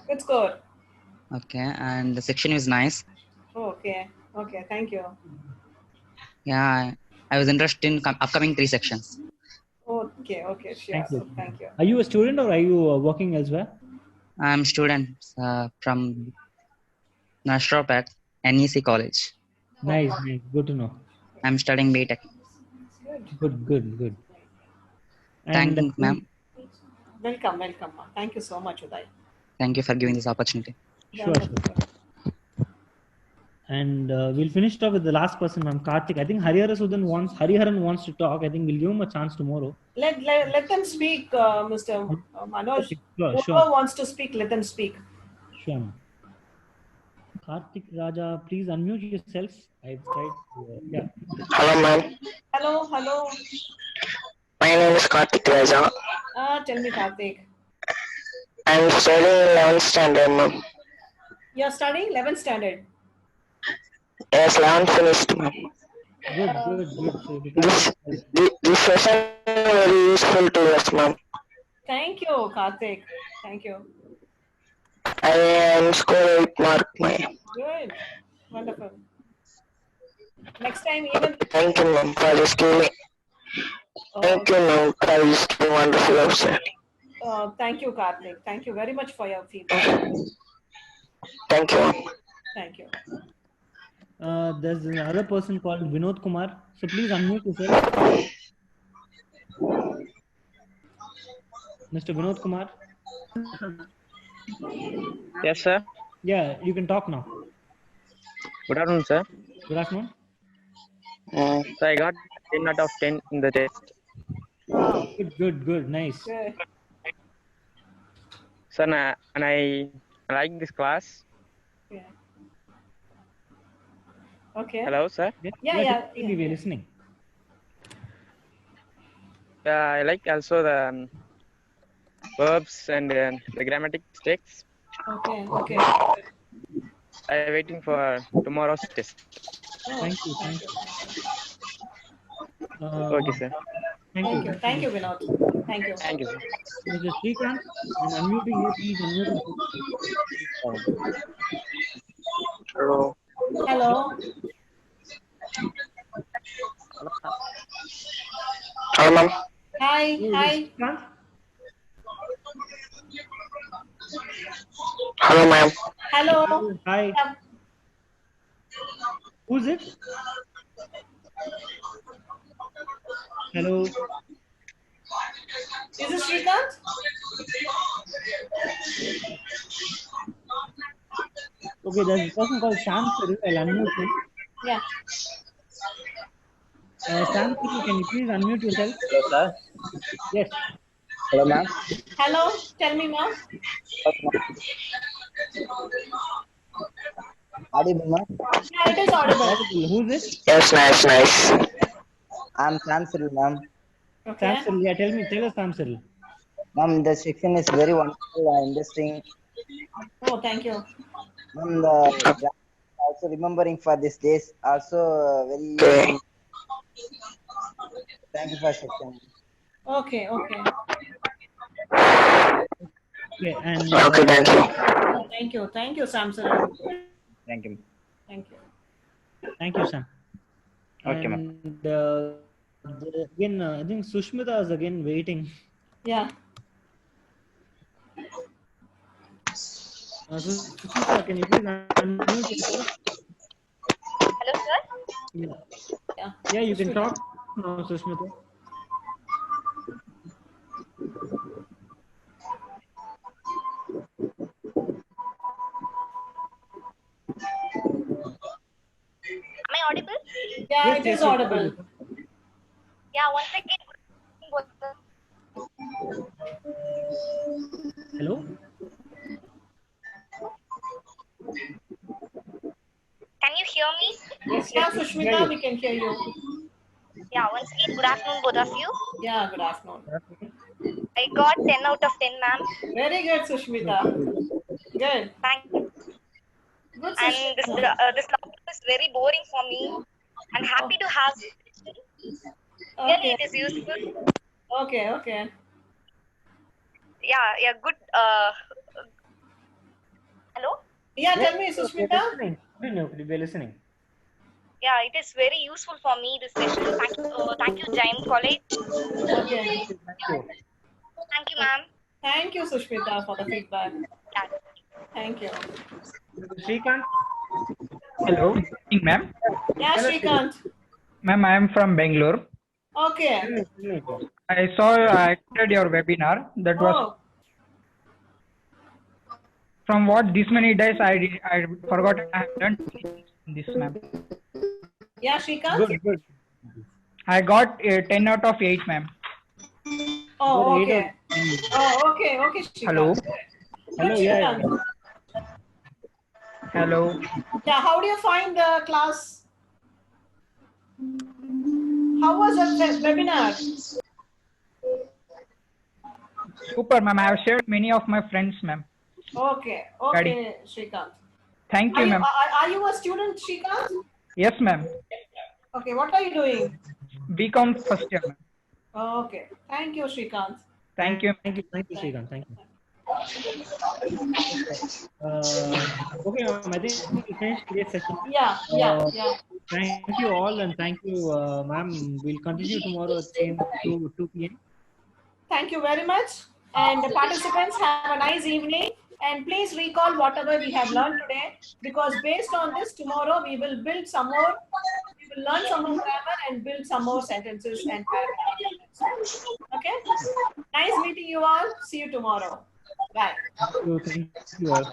Good score. Okay, and the section is nice. Okay, okay. Thank you. Yeah, I was interested in upcoming 3 sections. Okay, okay. Sure. Thank you. Thank you. Are you a student or are you working elsewhere? I'm student from Nashtropat, NEC College. Nice, nice. Good to know. I'm studying BTech. Good. Thank And you, ma'am. Welcome. Thank you so much, Uday. Thank you for giving this opportunity. Sure. And we'll finish off with the last person, ma'am, Karthik. I think Hariharan wants to talk. I think we'll give him a chance tomorrow. Let them speak, Mr. Manoj. Okay, sure, Whoever sure. wants to speak, let them speak. Sure, ma'am. Karthik Raja, please unmute yourself. I've tried. Yeah. Hello, ma'am. Hello. My name is Karthik Raja. Tell me, Karthik. I'm studying 11th standard, ma'am. You're studying 11th standard. Yes, 11th finished, ma'am. Good. This session is very useful to us, ma'am. Thank you, Karthik. Thank you. I am score 8 mark, ma'am. Good. Wonderful. Next time, even. Thank you, ma'am, for this giving. Thank you, ma'am, for this wonderful episode. Thank you, Karthik. Thank you very much for your feedback. Thank you. Thank you. There's another person called Vinod Kumar. So please unmute yourself. Mr. Vinod Kumar. Yes, sir. Yeah, you can talk now. Good afternoon, sir. Good afternoon. So I got 10 out of 10 in the test. Good. Nice. Good. So, and I like this class. Yeah. Okay. Hello, sir. Yeah. We're listening. I like also the verbs and the grammatic mistakes. Okay. I'm waiting for tomorrow's test. Thank you. Okay, sir. Thank you, Vinod. Thank you. Thank you, sir. Mr. Srikanth, I'm unmuting you. Please unmute yourself. Hello. Hello. Hello, ma'am. Hi. Hello, ma'am. Hello. Hi. Who's it? Hello. Is it Srikanth? Okay, there's a person called Sam Cyril. I'll unmute him. Yeah. Sam Cyril, can you please unmute yourself? Hello, sir. Yes. Hello, ma'am. Hello. Tell me, ma'am. Audible, ma'am? Yeah, it is audible. Who's this? Yes, nice. I'm Sam Cyril, ma'am. Okay. Sam Cyril, yeah, tell us, Sam Cyril. Ma'am, the section is very wonderful and interesting. Oh, thank you. Ma'am, also remembering for these days, also very. Okay. Thank you for section. Okay. Okay, and Okay, thank you. Thank you, Samson. Thank you. Thank you, Sam. Okay, ma'am. And again, I think Sushmita is again waiting. Yeah. Sushmita, can you please unmute yourself? Hello, sir. Yeah, you can talk now, Sushmita. Am I audible? Yeah, it is audible. Yeah, one second. Hello? Can you hear me? Yes, yeah, Sushmita, we can hear you. Yeah, once again, good afternoon, both of you. Yeah, good afternoon. I got 10 out of 10, ma'am. Very good, Sushmita. Good. Thank you. Good, And Sushmita. this topic is very boring for me. I'm happy to have really Okay. it is useful. Okay, okay. Yeah, good. Hello? Yeah, Yes, tell me, we're Sushmita. listening. We're listening. Yeah, it is very useful for me, this session. Thank you, Jain College. Okay. Thank you, ma'am. Thank you, Sushmita, for the feedback. Yeah. Thank you. Shrikant? Hello, good evening, ma'am. Yeah, Shrikant. Ma'am, I am from Bangalore. Okay. I attended your webinar. That was from what this many days I forgot. I have learned this, ma'am. Yeah, Shrikant. Good. I got a 10 out of 8, ma'am. Oh, Good, okay. Oh, okay, okay, Shrikant. Hello. Good, Yeah. Shrikant. Hello. Yeah, how do you find the class? How was that webinar? Super, ma'am. I have shared many of my friends, ma'am. Okay, okay, Shrikant. Thank you, ma'am. Are you a student, Shrikant? Yes, ma'am. Okay, what are you doing? BCom first year, ma'am. Okay, thank you, Shrikant. Thank you. Thank you, Shrikant. Thank you. Okay, ma'am, I think we finished today's session. Yeah. Thank you all, and thank you, ma'am. We'll continue tomorrow at same 2 p.m. Thank you very much. And the participants, have a nice evening. And please recall whatever we have learned today, because based on this, tomorrow we will build some more. We will learn some more grammar and build some more sentences and paragraphs. Okay? Nice meeting you all. See you tomorrow. Bye. Thank you all.